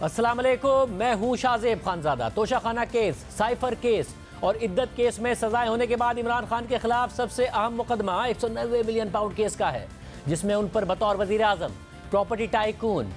अस्सलाम वालेकुम, मैं हूं Shahzeb Khanzada. Toshakhana case, cipher case और इद्दत केस में सजाएं होने के बाद इमरान खान के खिलाफ सबसे अहम मुकदमा 190 मिलियन पाउंड केस का है, जिसमें उन पर बतौर वजीर आजम प्रॉपर्टी टाइकून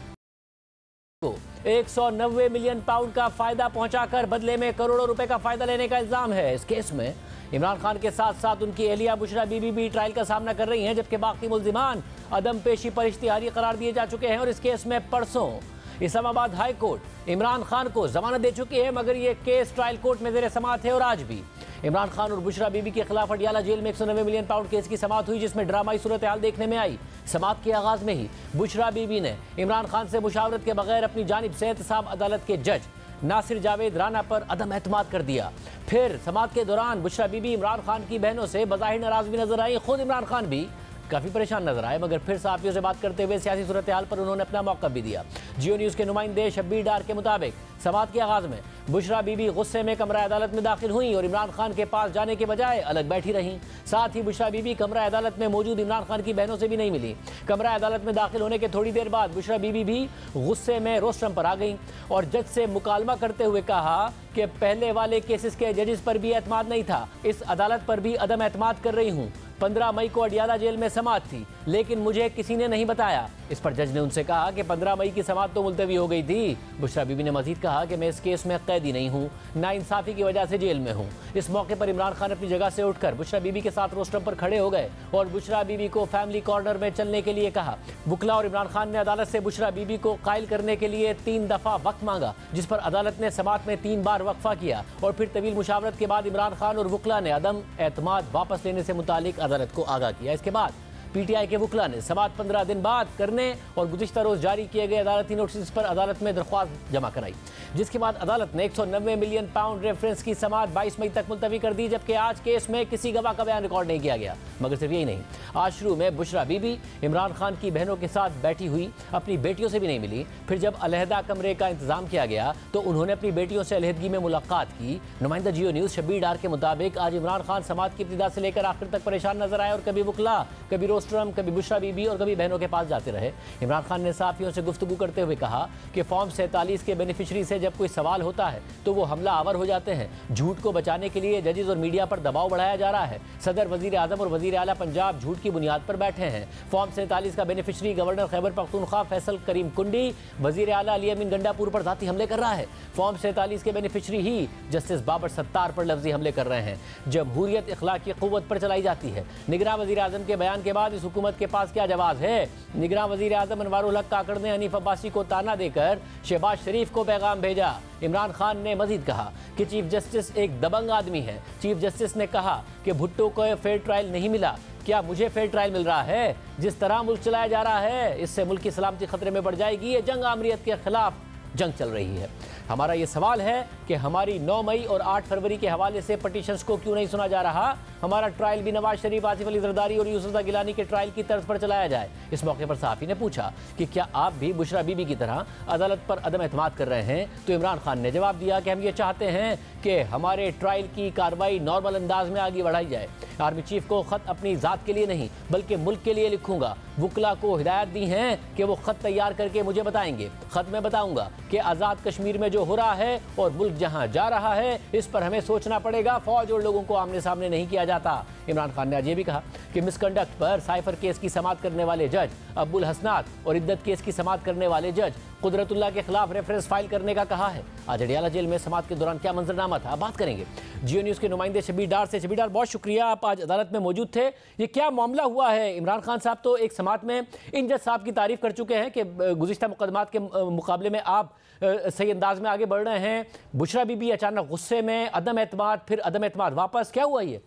को 190 मिलियन पाउंड का फायदा पहुंचाकर बदले में करोड़ों रुपए का फायदा लेने का इल्जाम है। इस केस में इमरान खान के साथ साथ उनकी एहलिया बुशरा बीबी भी ट्रायल का सामना कर रही हैं, जबकि बाकी मुल्जिमान अदम पेशी पर इश्तिहारी करार दिए जा चुके हैं। और इस केस में परसों इस्लामाबाद हाई कोर्ट इमरान खान को जमानत दे चुकी है, मगर यह केस ट्रायल कोर्ट में ज़ेर समाअत है। और आज भी इमरान खान और बुशरा बीबी के खिलाफ अडियाला जेल में 190 मिलियन पाउंड केस की समाअत हुई, जिसमें ड्रामाई सूरत हाल देखने में आई। समाअत के आगाज में ही बुशरा बीबी ने इमरान खान से मुशावरत के बगैर अपनी जानिब से एहतसाब अदालत के जज नासिर जावेद राना पर अदम एतमाद कर दिया। फिर समाअत के दौरान बुशरा बीबी इमरान खान की बहनों से बज़ाहिर नाराज भी नजर आई। खुद इमरान खान भी काफ़ी परेशान नजर आए, मगर फिर सहाफ़ियों से बात करते हुए सियासी सूरत हाल पर उन्होंने अपना मौक़िफ़ भी दिया। जियो न्यूज़ के नुमाइंदे शब्बीर डार के मुताबिक समाअत के आगाज़ में बुशरा बीबी गुस्से में कमरा अदालत में दाखिल हुई और इमरान खान के पास जाने के बजाय अलग बैठी रहीं। साथ ही बुशरा बीबी कमरा अदालत में मौजूद इमरान खान की बहनों से भी नहीं मिली। कमरा अदालत में दाखिल होने के थोड़ी देर बाद बुशरा बीबी भी गुस्से में रोस्ट्रम पर आ गई और जज से मुकालमा करते हुए कहा कि पहले वाले केसेस के जजेस पर भी एतमाद नहीं था, इस अदालत पर भी अदम एतमाद कर रही हूँ। 15 मई को अडियाला जेल में समाअत थी, लेकिन मुझे किसी ने नहीं बताया। इस पर जज ने उनसे कहा कि 15 मई की समाअत तो मुलतवी हो गई थी। बुशरा बीबी ने मजीद कहा कि मैं इस केस में कैदी नहीं हूँ, नाइंसाफी की वजह से जेल में हूँ। इस मौके पर इमरान खान अपनी जगह से उठकर बुशरा बीबी के साथ रोस्ट्रम पर खड़े हो गए और बुशरा बीबी को फैमिली कॉर्नर में चलने के लिए कहा। वुकला और इमरान खान ने अदालत से बुशरा बीबी को कायल करने के लिए 3 दफ़ा वक्त मांगा, जिस पर अदालत ने समाअत में 3 बार वक्फा किया और फिर तवील मुशावरत के बाद इमरान खान और वुकला ने अदम एतमाद वापस लेने से मुतालिक अदालत को आगाह किया। इसके बाद पीटीआई के वुकला ने समाअत 15 दिन बाद करने और गुज़िश्ता रोज़ जारी किए गए अदालती नोटिस पर अदालत में दरख्वास्त जमा कराई, जिसके बाद अदालत ने 190 मिलियन पाउंड रेफरेंस की समाअत 22 मई तक मुलतवी कर दी। जबकि आज केस में किसी गवाह का बयान रिकॉर्ड नहीं किया गया। मगर सिर्फ यही नहीं, आज शुरू में बुशरा बीबी इमरान खान की बहनों के साथ बैठी हुई, अपनी बेटियों से भी नहीं मिली। फिर जब अलहदा कमरे का इंतजाम किया गया तो उन्होंने अपनी बेटियों से अलहदगी में मुलाकात की। नुमाइंदा जियो न्यूज़ शब्बीर डार के मुताबिक आज इमरान खान समाअत की इब्तिदा से लेकर आखिर तक परेशान नजर आए और कभी वुकला, कभी रोस्ट्रम, कभी बुशरा बीबी और कभी बहनों के पास जाते रहे। इमरान खान ने सहाफ़ियों से गुफ्तगू करते हुए कहा कि फॉर्म 47 के बेनिफिशरी से जब कोई सवाल होता है तो वो हमला आवर हो जाते हैं। झूठ को बचाने के लिए जजेस और मीडिया पर दबाव बढ़ाया जा रहा है। सदर, वजीर आजम और वजीर आला पंजाब झूठ की बुनियाद पर बैठे हैं। फॉर्म 47 का बेनिफिशरी गवर्नर खैबर पख्तूनख्वा फैसल करीम कुंडी वजीर आला अली अमीन गंडापुर पर जाती हमले कर रहा है। फॉर्म 47 के बेनिफिशरी ही जस्टिस बाबर सत्तार पर लफ्जी हमले कर रहे हैं। जमहूरियत इखलाकी क़ुव्वत पर चलाई जाती है। निगरान वजीर आजम के बयान के बाद इस हुकूमत के पास क्या जवाब है? निगरान वजीर आजम अनवारुल हक काकड़ ने हनीफ अब्बासी को ताना देकर शहबाज शरीफ को पैगाम भेजा। इमरान खान ने मजीद कहा कि चीफ जस्टिस एक दबंग आदमी है। चीफ जस्टिस ने कहा कि भुट्टो को फेयर ट्रायल नहीं मिला, क्या मुझे फेयर ट्रायल मिल रहा है? जिस तरह मुल्क चलाया जा रहा है, इससे मुल्क की सलामती खतरे में बढ़ जाएगी। ये जंग आमरीत के खिलाफ जंग चल रही है। हमारा ये सवाल है कि हमारी 9 मई और 8 फरवरी के हवाले से पटिशंस को क्यों नहीं सुना जा रहा? हमारा ट्रायल भी नवाज शरीफ, आसिफ अली जरदारी और यूसुफ गिलानी के ट्रायल की तर्ज पर चलाया जाए। इस मौके पर सहाफ़ी ने पूछा कि क्या आप भी बुशरा बीबी की तरह अदालत पर अदम एतमाद कर रहे हैं? तो इमरान खान ने जवाब दिया कि हम ये चाहते हैं कि हमारे ट्रायल की कार्रवाई नॉर्मल अंदाज में आगे बढ़ाई जाए। आर्मी चीफ को ख़त अपनी ज़ात के लिए नहीं बल्कि मुल्क के लिए लिखूंगा। वुकला को हिदायत दी हैं कि वो ख़त तैयार करके मुझे बताएंगे। ख़त में बताऊंगा कि आज़ाद कश्मीर में जो हो रहा है और मुल्क जहां जा रहा है, इस पर हमें सोचना पड़ेगा। फौज और लोगों को आमने सामने नहीं किया जाता। इमरान खान ने आज ये भी कहा कि मिसकंडक्ट पर साइफर केस की समाअत करने वाले जज अब्बुल हसनात और इद्दत केस की समाअत करने वाले जज कुदरतुल्लाह के खिलाफ रेफरेंस फाइल करने का कहा है। आज अडियाला जेल में समाअत के दौरान क्या मंजरनामा था, बात करेंगे जियो न्यूज़ के नुमाइंदे शब्बीर डार से। शब्बीर डार, बहुत शुक्रिया, आप आज अदालत में मौजूद थे। ये क्या मामला हुआ है? इमरान खान साहब तो एक समाअत में इन जज साहब की तारीफ कर चुके हैं कि गुज़िश्ता मुकदमात के मुकाबले में आप सही अंदाज में आगे बढ़ रहे हैं। बुशरा बीबी अचानक गुस्से में, अदम एतमाद, फिर अदम एतमाद वापस, क्या हुआ ये?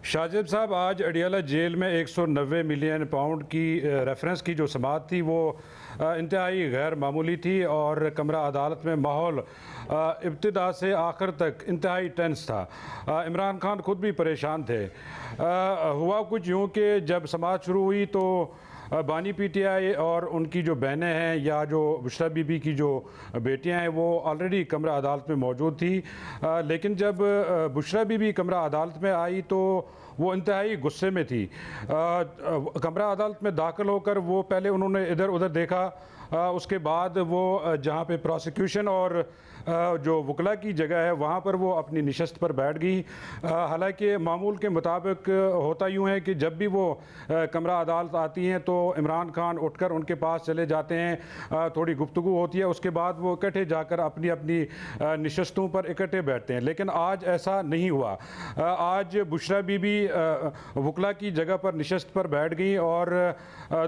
शाहजेब साहब, आज अडियाला जेल में 190 मिलियन पाउंड की रेफरेंस की जो समाअत थी वो इंतहाई गैर मामूली थी और कमरा अदालत में माहौल इब्तिदा से आखिर तक इंतहाई टेंस था। इमरान खान खुद भी परेशान थे। हुआ कुछ यूँ कि जब समाअत शुरू हुई तो बानी पीटीआई और उनकी जो बहनें हैं या जो बुशरा बीबी की जो बेटियां हैं वो ऑलरेडी कमरा अदालत में मौजूद थी। लेकिन जब बुशरा बीबी कमरा अदालत में आई तो वो इंतहाई गुस्से में थी। कमरा अदालत में दाखिल होकर वो पहले उन्होंने इधर उधर देखा उसके बाद वो जहाँ पे प्रोसिक्यूशन और जो वकला की जगह है वहाँ पर वो अपनी निशस्त पर बैठ गई। हालांकि मामूल के मुताबिक होता यूँ है कि जब भी वो कमरा अदालत आती हैं तो इमरान खान उठकर उनके पास चले जाते हैं, थोड़ी गुफ्तगू होती है, उसके बाद वो इकट्ठे जाकर अपनी अपनी निशस्तों पर इकट्ठे बैठते हैं। लेकिन आज ऐसा नहीं हुआ। आज बुशरा बीबी वकला की जगह पर निशस्त पर बैठ गई और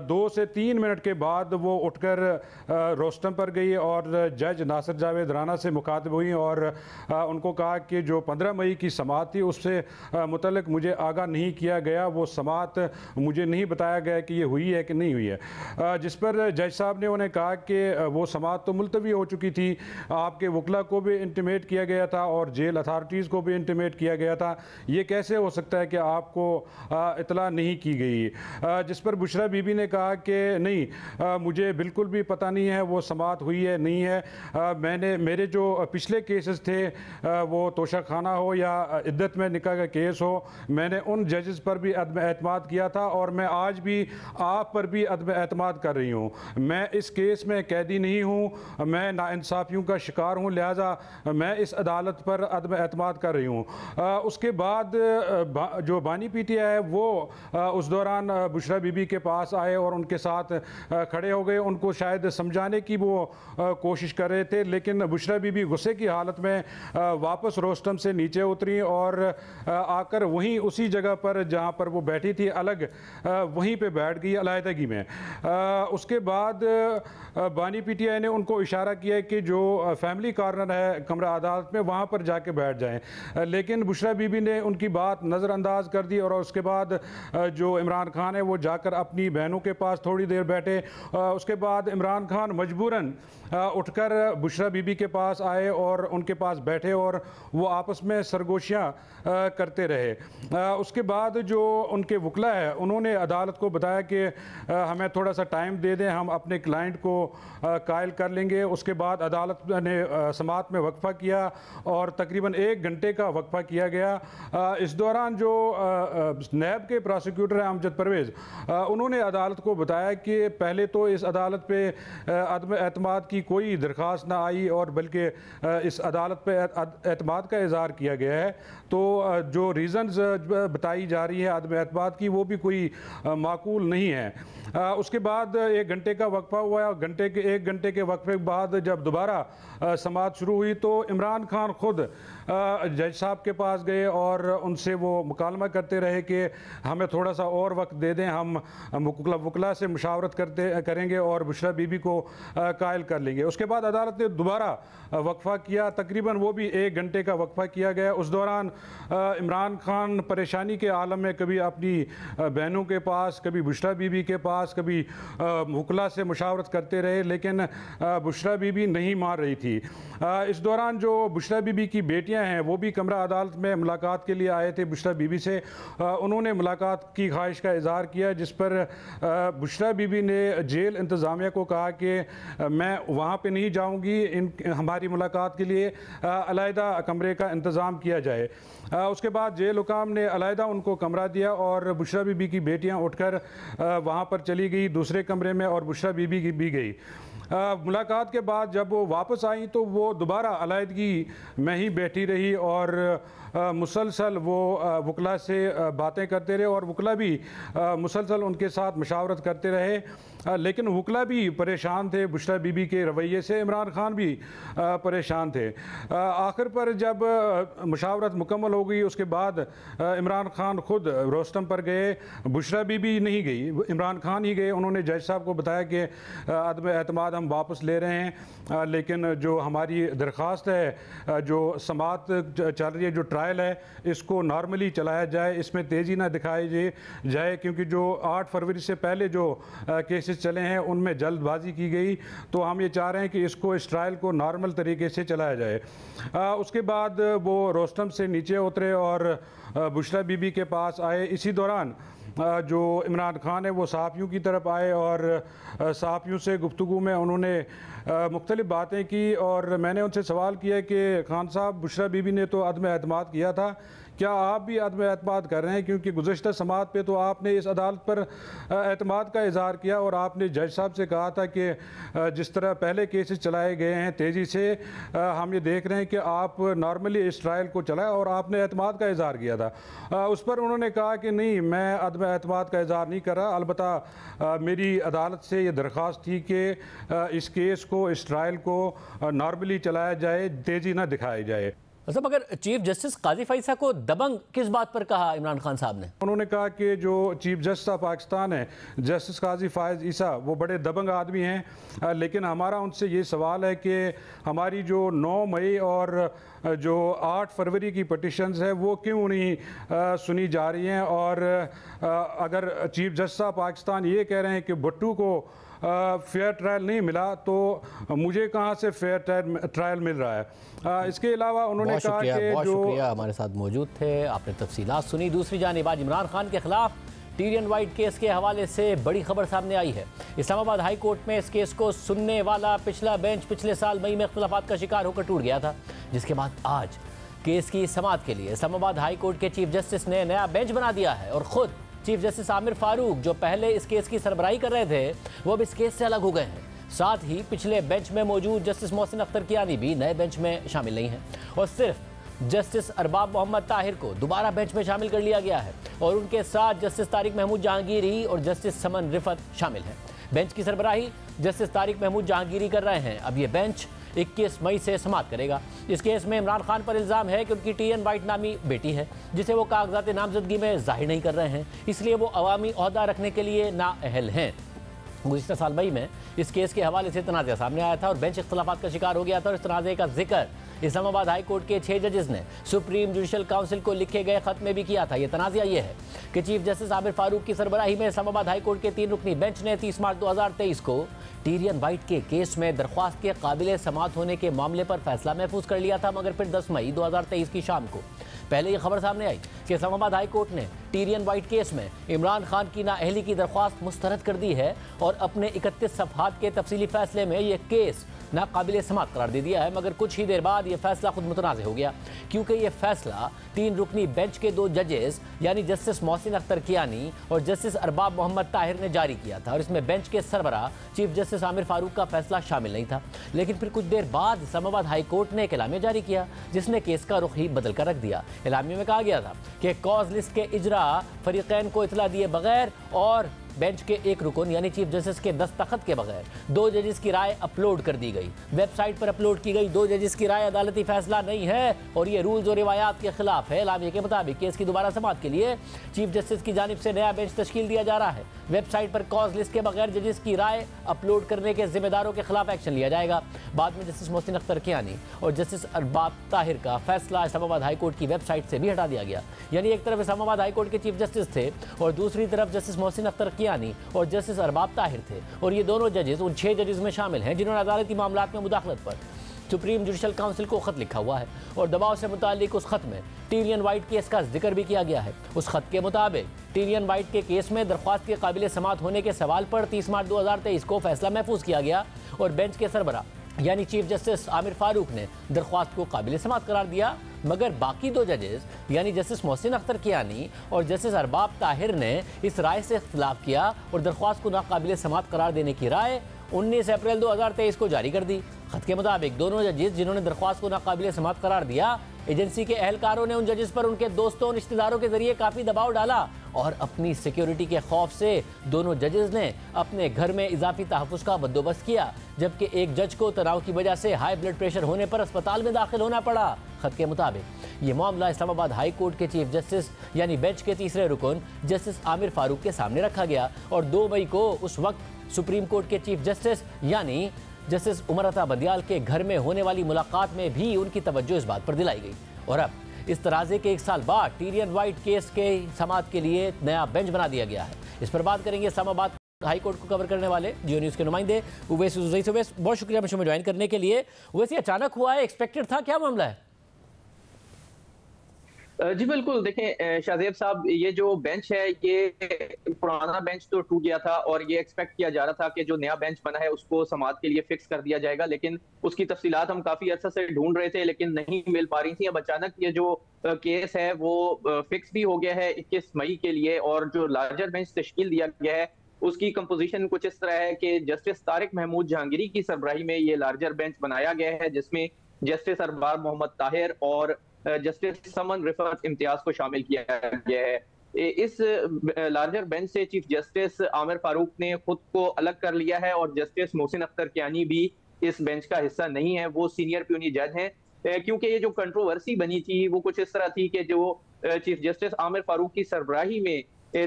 2 से 3 मिनट के बाद वो उठकर रोस्टम पर गई और जज नासिर जावेद राना से मुखातिब हुई और उनको कहा कि जो 15 मई की समाअत थी उससे मुतल्लिक मुझे आगाह नहीं किया गया, वो समाअत मुझे नहीं बताया गया कि ये हुई है कि नहीं हुई है। जिस पर जज साहब ने उन्हें कहा कि वो समाअत तो मुलतवी हो चुकी थी, आपके वकला को भी इंटीमेट किया गया था और जेल अथॉरिटीज़ को भी इंटीमेट किया गया था, ये कैसे हो सकता है कि आपको इतला नहीं की गई। जिस पर बुशरा बीबी ने कहा कि नहीं, मुझे बिल्कुल भी पता नहीं है वो समाअत हुई है नहीं है। मेरे जो पिछले केसेस थे वो तोशा खाना हो या इद्दत में निकाह का केस हो, मैंने उन जजेस पर भी अदम एतमाद किया था और मैं आज भी आप पर भी अदम एतमाद कर रही हूँ। मैं इस केस में कैदी नहीं हूँ, मैं नाइंसाफ़ियों का शिकार हूँ, लिहाजा मैं इस अदालत पर अदम एतमाद कर रही हूँ। उसके बाद जो बानी पीटीआई है वो उस दौरान बुशरा बीबी के पास आए और उनके साथ खड़े हो गए, उनको शायद समझाने की वो कोशिश कर रहे थे, लेकिन बुशरा बीबी गुस्से की हालत में वापस रोस्टम से नीचे उतरी और आकर वहीं उसी जगह पर जहां पर वो बैठी थी अलग वहीं पे बैठ गई अलहदगी में। उसके बाद बानी पीटीआई ने उनको इशारा किया कि जो फैमिली कॉर्नर है कमरा अदालत में वहाँ पर जाके बैठ जाएं, लेकिन बुशरा बीबी ने उनकी बात नज़रअंदाज कर दी और उसके बाद जो इमरान खान है वो जाकर अपनी बहनों के पास थोड़ी देर बैठे। उसके बाद इमरान खान मजबूरन उठकर बुशरा बीबी के पास आए और उनके पास बैठे और वो आपस में सरगोशियाँ करते रहे। उसके बाद जो उनके वकला है उन्होंने अदालत को बताया कि हमें थोड़ा सा टाइम दे दें, हम अपने क्लाइंट को कायल कर लेंगे। उसके बाद अदालत ने समाअत में वक्फा किया और तकरीबन 1 घंटे का वक्फा किया गया। इस दौरान जो नैब के प्रोसिक्यूटर हैं अमजद परवेज़, उन्होंने अदालत को बताया कि पहले तो इस अदालत पे अदम एतमाद की कोई दरख्वास्त ना आई और बल्कि इस अदालत पे एतमाद का इज़हार किया गया है, तो जो रीज़न्स बताई जा रही है अदम एतमाद की वो भी कोई माकूल नहीं है। उसके बाद 1 घंटे का वक्फा हुआ। 1 घंटे के वक्फे के बाद जब दोबारा समाअत शुरू हुई तो इमरान खान खुद जज साहब के पास गए और उनसे वो मुकालमा करते रहे कि हमें थोड़ा सा और वक्त दे दें, हम वकला से मुशावरत करेंगे और बुशरा बीबी को कायल कर लेंगे। उसके बाद अदालत ने दोबारा वक्फा किया, तकरीबन वो भी 1 घंटे का वक्फा किया गया। उस दौरान इमरान खान परेशानी के आलम में कभी अपनी बहनों के पास, कभी बुशरा बीबी के पास, कभी वकला से मुशावरत करते रहे, लेकिन बुशरा बीबी नहीं मान रही थी। इस दौरान जो बुशरा बीबी की बेटियां हैं वो भी कमरा अदालत में मुलाकात के लिए आए थे बुशरा बीबी से। उन्होंने मुलाकात की ख्वाहिश का इजहार किया, जिस पर बुशरा बीबी ने जेल इंतज़ामिया को कहा कि मैं वहाँ पे नहीं जाऊँगी, हमारी मुलाकात के लिए अलहदा कमरे का इंतज़ाम किया जाए। उसके बाद जेल हुकाम ने अलहदा उनको कमरा दिया और बुशरा बीबी की बेटियाँ उठकर वहाँ पर चली गई दूसरे कमरे में और बुशरा बीबी की भी गई। मुलाकात के बाद जब वो वापस आई तो वो दोबारा अलहदगी में ही बैठी रही और मुसलसल वो वकला से बातें करते रहे और वकला भी मुसलसल उनके साथ मशावरत करते रहे, लेकिन वकला भी परेशान थे बुशरा बीबी के रवैये से, इमरान खान भी परेशान थे। आखिर पर जब मशावरत मुकम्मल हो गई उसके बाद इमरान खान खुद रोस्टम पर गए, बुशरा बीबी नहीं गई, इमरान खान ही गए। उन्होंने जज साहब को बताया कि अदम एतमाद हम वापस ले रहे हैं, लेकिन जो हमारी दरख्वास्त है, जो समाअत चल रही है, जो ट्रायल है, इसको नॉर्मली चलाया जाए, इसमें तेज़ी ना दिखाई जाए, क्योंकि जो 8 फरवरी से पहले जो केसेस चले हैं उनमें जल्दबाजी की गई, तो हम ये चाह रहे हैं कि इस ट्रायल को नॉर्मल तरीके से चलाया जाए। उसके बाद वो रोस्टम से नीचे उतरे और बुशरा बीबी के पास आए। इसी दौरान जो इमरान खान है वो सहाफ़ियों की तरफ आए और सहाफ़ियों से गुफ्तगू में उन्होंने मुख्तलिफ बातें की और मैंने उनसे सवाल किया कि खान साहब, बुशरा बीबी ने तो अदम एतमाद किया था, क्या आप भी अदम एतमाद कर रहे हैं? क्योंकि गुज़श्ता समात पे तो आपने इस अदालत पर एतमाद का इजहार किया और आपने जज साहब से कहा था कि जिस तरह पहले केसेस चलाए गए हैं तेज़ी से, हम ये देख रहे हैं कि आप नॉर्मली इस ट्रायल को चलाएं, और आपने एतमाद का इजहार किया था। उस पर उन्होंने कहा कि नहीं, मैं अदम एतमाद का इजहार नहीं कर रहा, अलबत्ता मेरी अदालत से ये दरख्वास्त थी कि इस केस को, इस ट्रायल को नॉर्मली चलाया जाए, तेज़ी ना दिखाई जाए। मतलब अगर चीफ जस्टिस काजी फैसला को दबंग किस बात पर कहा इमरान खान साहब ने? उन्होंने कहा कि जो चीफ जस्टिस ऑफ पाकिस्तान है, जस्टिस काजी फायज़ ईसा, वो बड़े दबंग आदमी हैं, लेकिन हमारा उनसे ये सवाल है कि हमारी जो 9 मई और जो 8 फरवरी की पटिशन्स है वो क्यों नहीं सुनी जा रही हैं? और अगर चीफ जस्टिस ऑफ पाकिस्तान ये कह रहे हैं कि भुट्टो को फेयर ट्रायल नहीं मिला, तो मुझे कहाँ से फेयर ट्रायल मिल रहा है? इसके अलावा उन्होंने कहा कि बहुत शुक्रिया, हमारे साथ मौजूद थे, आपने तफसीलात सुनी। दूसरी जानिब आज इमरान खान के खिलाफ टीरियन वाइट केस के हवाले से बड़ी खबर सामने आई है। इस्लामाबाद हाई कोर्ट में इस केस को सुनने वाला पिछला बेंच पिछले साल मई में इख्तिलाफात का शिकार होकर टूट गया था, जिसके बाद आज केस की समाअत के लिए इस्लामाबाद हाई कोर्ट के चीफ जस्टिस ने नया बेंच बना दिया है और खुद चीफ जस्टिस आमिर फारूक, जो पहले इस केस की सरबराही कर रहे थे, वो अब इस केस से अलग हो गए हैं। साथ ही पिछले बेंच में मौजूद जस्टिस मोहसिन अख्तर कियानी भी नए बेंच में शामिल नहीं हैं और सिर्फ जस्टिस अरबाब मोहम्मद ताहिर को दोबारा बेंच में शामिल कर लिया गया है और उनके साथ जस्टिस तारिक महमूद जहांगीरी और जस्टिस समन रिफत शामिल हैं। बेंच की सरबराही जस्टिस तारिक महमूद जहांगीरी कर रहे हैं। अब ये बेंच 21 मई से समाप्त करेगा। इस केस में इमरान खान पर इल्ज़ाम है कि उनकी टीएन वाइट नामी बेटी है, जिसे वो कागजात नामजदगी में जाहिर नहीं कर रहे हैं, इसलिए वो अवामी ओहदा रखने के लिए नाअहल हैं। गुज़िश्ता साल मई में इस केस के हवाले से तनाज़ा सामने आया था और बेंच इख्तिलाफात का शिकार हो गया था और इस तनाज़े का जिक्र इस्लामाबाद हाई कोर्ट के 6 जजेस ने सुप्रीम जुडिशल काउंसिल को लिखे गए खत में भी किया था। यह तनाज़ा ये है कि चीफ जस्टिस आमिर फारूक की सरबराही में इस्लामाबाद हाई कोर्ट के 3 रुकनी बेंच ने 30 मार्च 2023 को टीरियन वाइट के केस में दरख्वास्त के काबिल समाअत होने के मामले पर फैसला महफूज कर लिया था, मगर फिर 10 मई 2023 की शाम को पहले ये खबर सामने आई कि इस्लामाबाद हाई कोर्ट ने टीरियन वाइट केस में इमरान खान की नाअहली की दरख्वास्त मुस्तरद कर दी है और अपने 31 सफ़हात के तफसीली फैसले में ये केस नाकाबिल समाअत करार दे दिया है। मगर कुछ ही देर बाद ये फैसला खुद मुतनाज़ हो गया, क्योंकि ये फैसला 3 रुकनी बेंच के 2 जजेस यानी जस्टिस मोहसिन अख्तर कियानी और जस्टिस अरबाब मोहम्मद ताहिर ने जारी किया था और इसमें बेंच के सरबराह चीफ जस्टिस आमिर फारूक का फैसला शामिल नहीं था। लेकिन फिर कुछ देर बाद इस्लामाबाद हाई कोर्ट ने एक एलामिया जारी किया, जिसने केस का रुख ही बदल कर रख दिया। एलामिया में कहा गया था कि कॉज लिस्ट के इजरा फरीकैन को इतला दिए बगैर और बेंच के 1 रुकन यानी चीफ जस्टिस के दस्तखत के बगैर 2 जजेस की राय अपलोड कर दी गई, वेबसाइट पर अपलोड की गई। 2 जजेस की राय अदालती फैसला नहीं है और ये रूल्स और रिवायात के खिलाफ है। एलामिया के मुताबिक केस की दोबारा समाअत के लिए चीफ जस्टिस की जानिब से नया बेंच तश्कील दिया जा रहा है। वेबसाइट पर कॉज लिस्ट के बगैर जजेस की राय अपलोड करने के जिम्मेदारों के खिलाफ एक्शन लिया जाएगा। बाद में जस्टिस मोहसिन अख्तर कियानी और जस्टिस अरबाब ताहिर का फैसला इस्लामाबाद हाई कोर्ट की वेबसाइट से भी हटा दिया गया। यानी एक तरफ इस्लामाबाद हाई कोर्ट के चीफ जस्टिस थे और दूसरी तरफ जस्टिस मोहसिन अख्तर कियानी और जस्टिस अरबाब ताहिर थे और ये दोनों जजेस उन 6 जजेस में शामिल हैं जिन्होंने अदालती मामलात में मुदाखलत पर सुप्रीम जुडिशल काउंसिल को खत लिखा हुआ है और दबाव से मुताल्लिक उस खत में टीरियन वाइट केस का जिक्र भी किया गया है। उस खत के मुताबिक टीरियन वाइट के केस में दरख्वास्त के काबिल समाअत होने के सवाल पर 30 मार्च 2023 को फैसला महफूज किया गया और बेंच के सरबराह यानी चीफ जस्टिस आमिर फारूक ने दरख्वास्त को काबिल समाअत करार दिया, मगर बाकी 2 जजेस यानी जस्टिस मोहसिन अख्तर कियानी और जस्टिस अरबाब ताहिर ने इस राय से इख्तिलाफ किया और दरख्वास्त को नाकाबिल समाअत करार देने की राय 19 अप्रैल 2023 को जारी कर दी। खत के मुताबिक दोनों जजेस जिन्होंने दरख्वास्त को नाकाबिल समाअत करार दिया, एजेंसी के अहलकारों ने उन जजेस पर उनके दोस्तों और रिश्तेदारों के जरिए काफ़ी दबाव डाला और अपनी सिक्योरिटी के खौफ से दोनों जजेस ने अपने घर में इजाफी तहफ़्फ़ुज़ का बंदोबस्त किया, जबकि एक जज को तनाव की वजह से हाई ब्लड प्रेशर होने पर अस्पताल में दाखिल होना पड़ा। खत के मुताबिक ये मामला इस्लामाबाद हाई कोर्ट के चीफ जस्टिस यानी बेंच के 3रे रुकन जस्टिस आमिर फारूक के सामने रखा गया और 2 मई को उस वक्त सुप्रीम कोर्ट के चीफ जस्टिस यानी जस्टिस उमर अता बंदियाल के घर में होने वाली मुलाकात में भी उनकी तवज्जो इस बात पर दिलाई गई। और अब इस तराजे के 1 साल बाद टीरियन वाइट केस के समाअत के लिए नया बेंच बना दिया गया है। इस पर बात करेंगे इस्लामाबाद हाई कोर्ट को कवर करने वाले जियो न्यूज़ के नुमाइंदे उवैस उज़ैसी। उवैस, बहुत शुक्रिया मुझे ज्वाइन करने के लिए। उवैस, अचानक हुआ है, एक्सपेक्टेड था, क्या मामला है? जी बिल्कुल, देखें शाहज़ेब साहब, ये जो बेंच है ये पुराना बेंच तो टूट गया था और ये एक्सपेक्ट किया जा रहा था कि जो नया बेंच बना है उसको समाअत के लिए फिक्स कर दिया जाएगा, लेकिन उसकी तफसीलात हम काफ़ी अरसा से ढूंढ रहे थे लेकिन नहीं मिल पा रही थी। अब अचानक ये जो केस है वो फिक्स भी हो गया है 21 मई के लिए, और जो लार्जर बेंच तश्कील दिया गया है उसकी कंपोजिशन कुछ इस तरह है कि जस्टिस तारिक महमूद जहांगीरी की सरबराही में ये लार्जर बेंच बनाया गया है, जिसमें जस्टिस अरबाब मोहम्मद ताहिर और जस्टिस समन रिफत इम्तियाज को शामिल किया गया है। इस लार्जर बेंच से चीफ जस्टिस आमिर फारूक ने खुद को अलग कर लिया है और जस्टिस मोहसिन अख्तर कियानी भी इस बेंच का हिस्सा नहीं है, वो सीनियर प्यूनी जज हैं। क्योंकि ये जो कंट्रोवर्सी बनी थी वो कुछ इस तरह थी कि जो चीफ जस्टिस आमिर फारूक की सरबराही में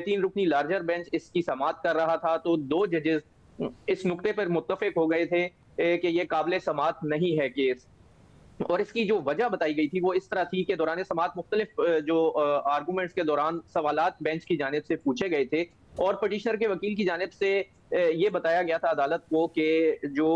3 रुकनी लार्जर बेंच इसकी समाअत कर रहा था, तो 2 जजेस इस नुक्ते पर मुत्तफिक हो गए थे कि ये काबिल समाअत नहीं है केस। और इसकी जो वजह बताई गई थी वो इस तरह थी कि दौरान समाअत मुख्तलिफ जो आर्गूमेंट्स के दौरान सवालात बेंच की जानिब से पूछे गए थे और पटिशनर के वकील की जानिब से ये बताया गया था अदालत को कि जो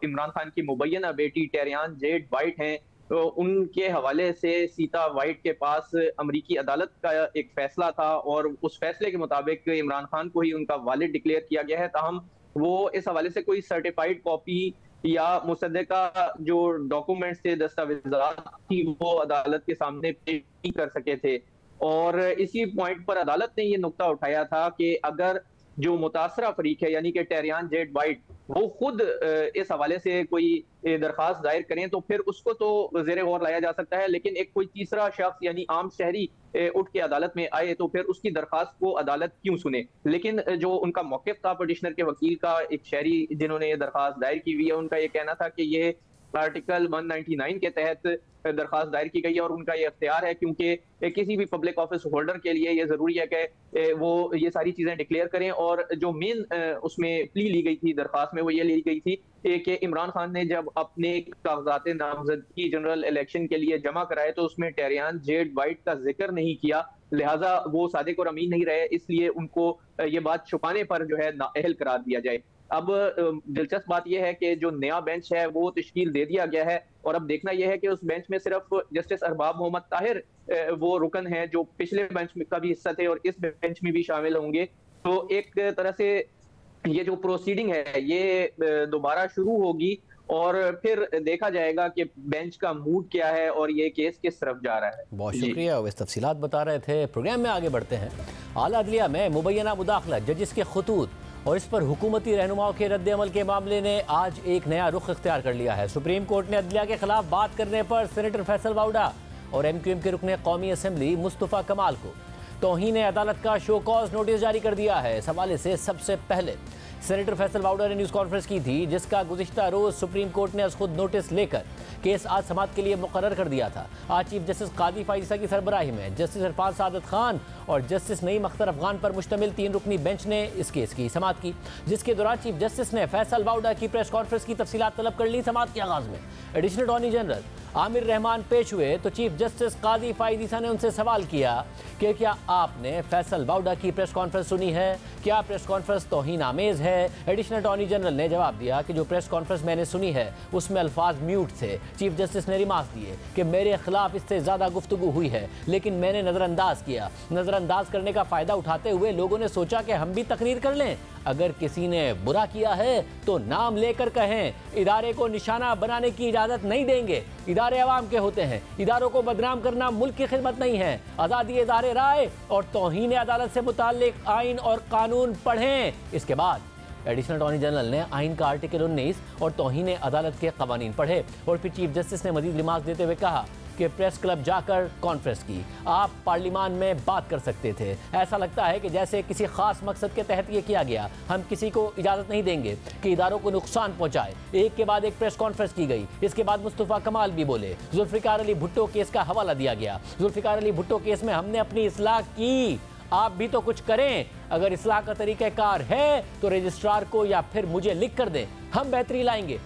इमरान खान की मुबैना बेटी टेरियान जेड वाइट हैं, उनके हवाले से सीता वाइट के पास अमरीकी अदालत का एक फैसला था और उस फैसले के मुताबिक इमरान खान को ही उनका वालिद डिक्लेयर किया गया है। ताहम वो इस हवाले से कोई सर्टिफाइड कॉपी या मुसद्दका जो डॉक्यूमेंट्स थे, दस्तावेजात थी, वो अदालत के सामने पेश नहीं कर सके थे। और इसी पॉइंट पर अदालत ने ये नुक्ता उठाया था कि अगर जो मुतासरा फरीक है यानी कि टेरियान जेड वाइट वो खुद इस हवाले से कोई दरखास्त दायर करें तो फिर उसको तो ज़ेरे गौर लाया जा सकता है, लेकिन एक कोई तीसरा शख्स यानी आम शहरी उठ के अदालत में आए तो फिर उसकी दरखास्त को अदालत क्यों सुने। लेकिन जो उनका मौक़िफ़ था पटिशनर के वकील का, एक शहरी जिन्होंने ये दरखास्त दायर की हुई है, उनका ये कहना था कि ये आर्टिकल 199 के तहत दरखास्त दायर की गई है और उनका ये अख्तियार है, क्योंकि किसी भी पब्लिक ऑफिस होल्डर के लिए ये जरूरी है कि वो ये सारी चीजें डिक्लेयर करें। और जो मेन उसमें प्ली ली गई थी दरखास्त में वो ये ली गई थी कि इमरान खान ने जब अपने कागजात नामजदगी जनरल इलेक्शन के लिए जमा कराए तो उसमें टेरियान जेड वाइट का जिक्र नहीं किया, लिहाजा वो सादिक और अमीन नहीं रहे, इसलिए उनको ये बात छुपाने पर जो है नाअहल करार दिया जाए। अब दिलचस्प बात यह है कि जो नया बेंच है वो तश्कील दे दिया गया है और अब देखना यह है कि उस बेंच में सिर्फ जस्टिस अरबाब मोहम्मद ताहिर वो रुकन है जो पिछले बेंच का भी हिस्सा थे और इस बेंच में भी शामिल होंगे। तो एक तरह से ये जो प्रोसीडिंग है ये दोबारा शुरू होगी और फिर देखा जाएगा कि बेंच का मूड क्या है और ये केस किस तरफ जा रहा है। बहुत शुक्रिया, वो तफसीलात बता रहे थे। प्रोग्राम में आगे बढ़ते हैं। आला अदलिया में मुबैना मुदाखलत, जजिस के खतूत और इस पर हुकूमती रहनुमाओं के रद्द-ए-अमल के मामले ने आज एक नया रुख इख्तियार कर लिया है। सुप्रीम कोर्ट ने अदलिया के खिलाफ बात करने पर सेनेटर फैसल वाउडा और MQM के रुकने कौमी असम्बली मुस्तफ़ा कमाल को तौहीन अदालत का शो कॉज नोटिस जारी कर दिया है। इस हवाले से सबसे पहले सेनेटर फैसल वाउडा ने न्यूज़ कॉन्फ्रेंस की थी, जिसका गुज़िश्ता रोज़ सुप्रीम कोर्ट ने आज खुद नोटिस लेकर केस आज समाअत के लिए मुकर्रर कर दिया था। आज चीफ जस्टिस कादी फाइज़ ईसा की सरबराही में जस्टिस इरफान सादत खान और जस्टिस नईम अख्तर अफगान पर मुश्तमिल 3 रुकनी बेंच ने इस केस की समाअत की, जिसके दौरान चीफ जस्टिस ने फैसल वाउडा की प्रेस कॉन्फ्रेंस की तफसीलात तलब कर ली। समाअत के आगाज़ में additional attorney general Aamir Rahman पेश हुए तो चीफ जस्टिस कादी फाइज़ ईसा ने उनसे सवाल किया कि क्या आपने फैसल वाउडा की प्रेस कॉन्फ्रेंस सुनी है, क्या प्रेस कॉन्फ्रेंस तौहीन आमेज है। एडिशनल अटॉर्नी जनरल ने जवाब दिया कि जो प्रेस कॉन्फ्रेंस मैंने सुनी है उसमें अल्फाज म्यूट थे। चीफ जस्टिस ने रिमार्क दिए कि मेरे खिलाफ इससे ज़्यादा गुफ्तगू हुई है लेकिन मैंने नज़रअंदाज किया। नज़रअंदाज करने का फ़ायदा उठाते हुए लोगों ने सोचा कि हम भी तकरीर कर लें, अगर किसी ने बुरा किया है तो नाम लेकर कहें, इदारे को निशाना बनाने की इजाज़त नहीं देंगे। इदारे अवाम के होते हैं, इदारों को बदनाम करना मुल्क की खिदमत नहीं है। आज़ादी इदारे राय और तौहीन अदालत से मुताल्लिक आइन और कानून पढ़ें। इसके बाद एडिशनल अटॉर्नी जनरल ने आइन का आर्टिकल 19 और तौहीन अदालत के कवानीन पढ़े और फिर चीफ जस्टिस ने मजीद रिमार्क देते हुए कहा कि प्रेस क्लब जाकर कॉन्फ्रेंस की, आप पार्लियामान में बात कर सकते थे। ऐसा लगता है कि जैसे किसी खास मकसद के तहत ये किया गया। हम किसी को इजाज़त नहीं देंगे कि इदारों को नुकसान पहुंचाए। एक के बाद एक प्रेस कॉन्फ्रेंस की गई। इसके बाद मुस्तफ़ा कमाल भी बोले। जुल्फ़िकार अली भुट्टो केस का हवाला दिया गया। जुल्फ़िकार अली भुट्टो केस में हमने अपनी इस्लाह की, आप भी तो कुछ करें। अगर इस्लाह का तरीक़ाकार है तो रजिस्ट्रार को या फिर मुझे लिख कर दें, हम बेहतरी लाएंगे।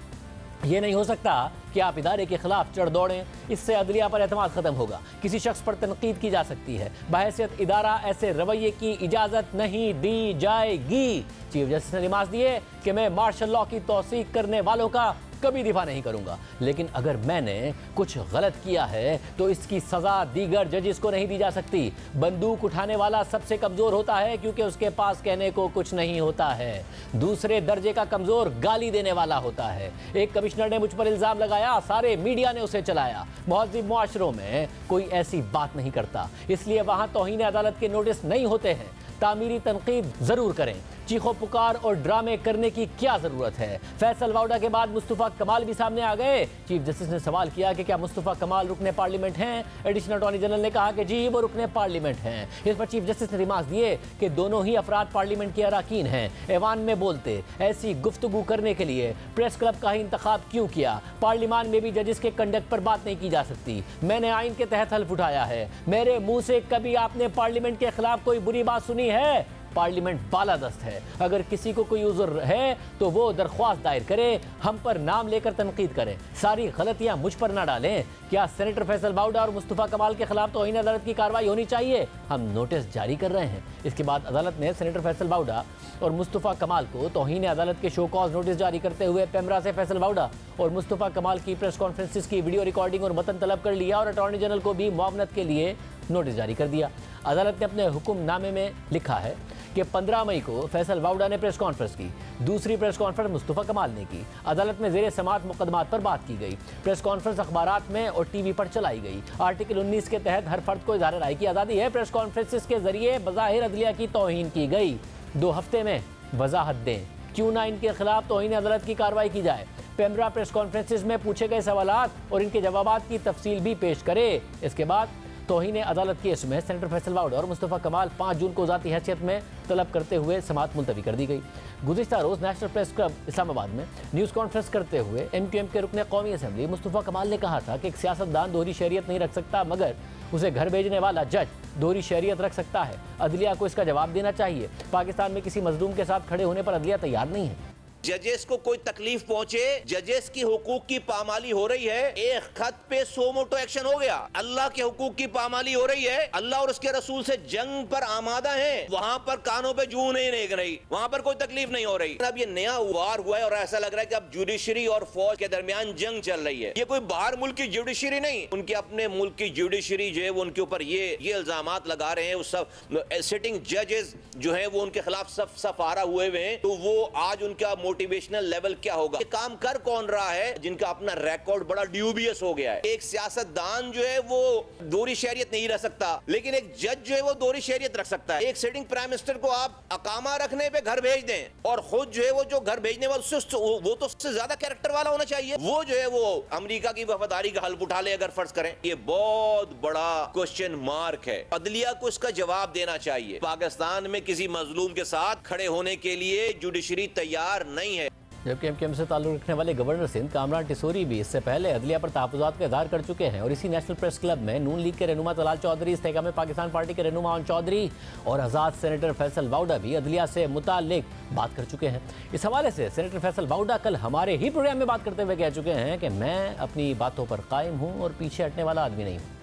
ये नहीं हो सकता कि आप इदारे के खिलाफ चढ़ दौड़ें, इससे अदलिया पर एतमाद ख़त्म होगा। किसी शख्स पर तनकीद की जा सकती है, बहैसियत इदारा ऐसे रवैये की इजाज़त नहीं दी जाएगी। चीफ जस्टिस ने रिमार्क दिए कि मैं मार्शल लॉ की तौसीक करने वालों का कभी दिफा नहीं करूंगा, लेकिन अगर मैंने कुछ गलत किया है तो इसकी सजा दीगर जजेस को नहीं दी जा सकती। बंदूक उठाने वाला सबसे कमजोर होता है क्योंकि उसके पास कहने को कुछ नहीं होता है। दूसरे दर्जे का कमजोर गाली देने वाला होता है। एक कमिश्नर ने मुझ पर इल्जाम लगाया, सारे मीडिया ने उसे चलाया। महज़िब मुआशरों में कोई ऐसी बात नहीं करता, इसलिए वहां तौहीन अदालत के नोटिस नहीं होते हैं। तामीरी तनकीद जरूर करें, चीखो पुकार और ड्रामे करने की क्या जरूरत है। फैसल वाउडा के बाद मुस्तफा कमाल भी सामने आ गए। चीफ जस्टिस ने सवाल किया कि क्या मुस्तफा कमाल रुकने पार्लियामेंट हैं। एडिशनल अटॉर्नी जनरल ने कहा कि जी वो रुकने पार्लियामेंट हैं। इस पर चीफ जस्टिस ने रिमार्क्स दिए कि दोनों ही अफराद पार्लियामेंट के अरकान हैं। ऐवान में बोलते ऐसी गुफ्तगू करने के लिए प्रेस क्लब का ही इंतखाब क्यों किया। पार्लियामान में भी जजेस के कंडक्ट पर बात नहीं की जा सकती। मैंने आइन के तहत हल्फ उठाया है। मेरे मुंह से कभी आपने पार्लियामेंट के खिलाफ कोई बुरी बात सुनी है? पार्लियामेंट बालादस्त है। अगर किसी को कोई उज़्र है तो वो दरख्वास्त दायर करे, हम पर नाम लेकर तनकीद करें। सारी गलतियां मुझ पर ना डालें। क्या सेनेटर फैसल वाउडा और मुस्तफा कमाल के खिलाफ तौहीन अदालत की कार्रवाई होनी चाहिए? हम नोटिस जारी कर रहे हैं। इसके बाद अदालत ने सेनेटर फैसल वाउडा और मुस्तफा कमाल को तौहीन अदालत के शो कॉज नोटिस जारी करते हुए पैमरा से फैसल वाउडा और मुस्तफा कमाल की प्रेस कॉन्फ्रेंसिस की वीडियो रिकॉर्डिंग और मतन तलब कर लिया और अटॉर्नी जनरल को भी मुआवनत के लिए नोटिस जारी कर दिया। अदालत ने अपने हुक्मनामे में लिखा है कि 15 मई को फैसल वाउडा ने प्रेस कॉन्फ्रेंस की। दूसरी प्रेस कॉन्फ्रेंस मुस्तफा कमाल ने की। अदालत में ज़ेरे समाअत मुकदमात पर बात की गई। प्रेस कॉन्फ्रेंस अखबारात में और टीवी पर चलाई गई। आर्टिकल 19 के तहत हर फर्द को इज़हार राय की आज़ादी है। प्रेस कॉन्फ्रेंसिस के जरिए बज़ाहिर अदलिया की तौहीन की गई। 2 हफ्ते में वजाहत दें, क्यों ना इनके खिलाफ तौहीन अदालत की कार्रवाई की जाए। पैमरा प्रेस कॉन्फ्रेंसिस में पूछे गए सवालात और इनके जवाबात की तफसील भी पेश करे। इसके बाद तौहीन अदालत केस में सेनेटर फैसल वाउडा और मुस्तफा कमाल 5 जून को ज़ाती हैसियत में तलब करते हुए समाअत मुलतवी कर दी गई। गुज़िश्ता रोज़ नेशनल प्रेस क्लब इस्लामाबाद में न्यूज़ कॉन्फ्रेंस करते हुए MQM के रुकने कौमी असम्बली मुस्तफा कमाल ने कहा था कि एक सियासतदान दोहरी शरीयत नहीं रख सकता, मगर उसे घर भेजने वाला जज दोहरी शरीयत रख सकता है। अदलिया को इसका जवाब देना चाहिए। पाकिस्तान में किसी मजलूम के साथ खड़े होने पर अदलिया तैयार नहीं है। जजेस को कोई तकलीफ पहुंचे, जजेस की हुकूक की पामाली हो रही है, एक खत पे 100 मोटो एक्शन हो गया। अल्लाह के हुकूक की पामाली हो रही है, अल्लाह और उसके रसूल से जंग पर आमादा है, वहां पर कानों पे जू नहीं रेंग रही, वहां पर कोई तकलीफ नहीं हो रही। अब ये नया वार हुआ है और ऐसा लग रहा है कि अब जुडिशरी और फौज के दरमियान जंग चल रही है। ये कोई बाहर मुल्क की जुडिशरी नहीं, उनके अपने मुल्क की जुडिशरी जो है वो उनके ऊपर ये इल्जामात लगा रहे हैं। उस सब सिटिंग जजेस जो है वो उनके खिलाफ सफारा हुए हुए हैं। तो वो आज उनका मोटिवेशनल लेवल क्या होगा? ये काम कर कौन रहा है जिनका अपना रिकॉर्ड बड़ा ड्यूबियस हो गया है। एक सियासतदान जो है वो दोहरी शरीयत नहीं रह सकता, लेकिन एक जज जो है वो दोहरी शरीयत रख सकता है। एक सिटिंग प्राइम मिनिस्टर को आप अकामा रखने पे घर भेज दें और खुद जो है वो जो घर भेजने वाला वो तो उससे ज्यादा कैरेक्टर वाला होना चाहिए। वो जो है वो अमेरिका की वफादारी का हल्फ उठा ले अगर फर्ज करें। ये बहुत बड़ा क्वेश्चन मार्क है। अदलिया को इसका जवाब देना चाहिए। पाकिस्तान में किसी मजलूम के साथ खड़े होने के लिए जुडिशरी तैयार नहीं है। जबकि MQM से ताल्लुक़ रखने वाले गवर्नर सिंध कामरान टिसोरी भी इससे पहले अदलिया पर तहफ़्फ़ुज़ात का इज़हार कर चुके हैं और इसी नेशनल प्रेस क्लब में नून लीग के रहनुमा तलाल चौधरी, इस्तेकाम पाकिस्तान पार्टी के रहनुमा अन चौधरी और आज़ाद सेनेटर फैसल वाउडा भी अदलिया से मुताल्लिक बात कर चुके हैं। इस हवाले से सेनेटर फैसल वाउडा कल हमारे ही प्रोग्राम में बात करते हुए कह चुके हैं कि मैं अपनी बातों पर कायम हूँ और पीछे हटने वाला आदमी नहीं हूँ।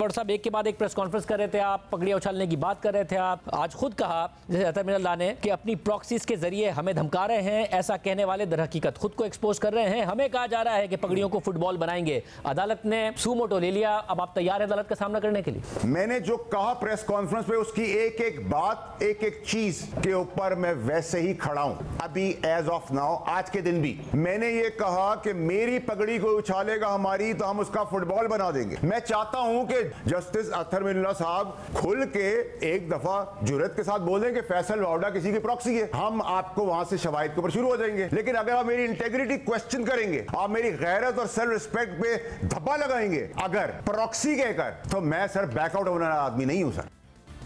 साहब एक के बाद एक प्रेस कॉन्फ्रेंस कर रहे थे, आप पगड़ियां उछालने की बात कर रहे थे। आप आज खुद कहा जैसे अतर मिनल्ला ने कि अपनी प्रॉक्सीज के जरिए हमें धमका रहे हैं। ऐसा कहने वाले दर हकीकत खुद को एक्सपोज कर रहे हैं। हमें कहा जा रहा है कि पगड़ियों को फुटबॉल बनाएंगे। अदालत ने सुमोटो ले लिया, अब आप तैयार हैं अदालत का सामना करने के लिए? मैंने जो कहा प्रेस कॉन्फ्रेंस पे उसकी एक एक बात, एक एक चीज के ऊपर मैं वैसे ही खड़ा हूं। अभी एज ऑफ नाउ, आज के दिन भी मैंने ये कहा कि मेरी पगड़ी को उछालेगा हमारी तो हम उसका फुटबॉल बना देंगे। मैं चाहता हूं कि जस्टिस अतर मिनल्ला साहब खुल के एक दफा जुर्रत के साथ बोलें कि फैसल वाउडा किसी की प्रॉक्सी है। हम आपको वहां से शवाहिद के ऊपर शुरू हो जाएंगे। लेकिन अगर आप मेरी इंटेग्रिटी क्वेश्चन करेंगे, आप मेरी गैरत और सेल्फ रिस्पेक्ट पे धब्बा लगाएंगे अगर प्रॉक्सी कहकर, तो मैं सर बैकआउट होने वाला आदमी नहीं हूं सर।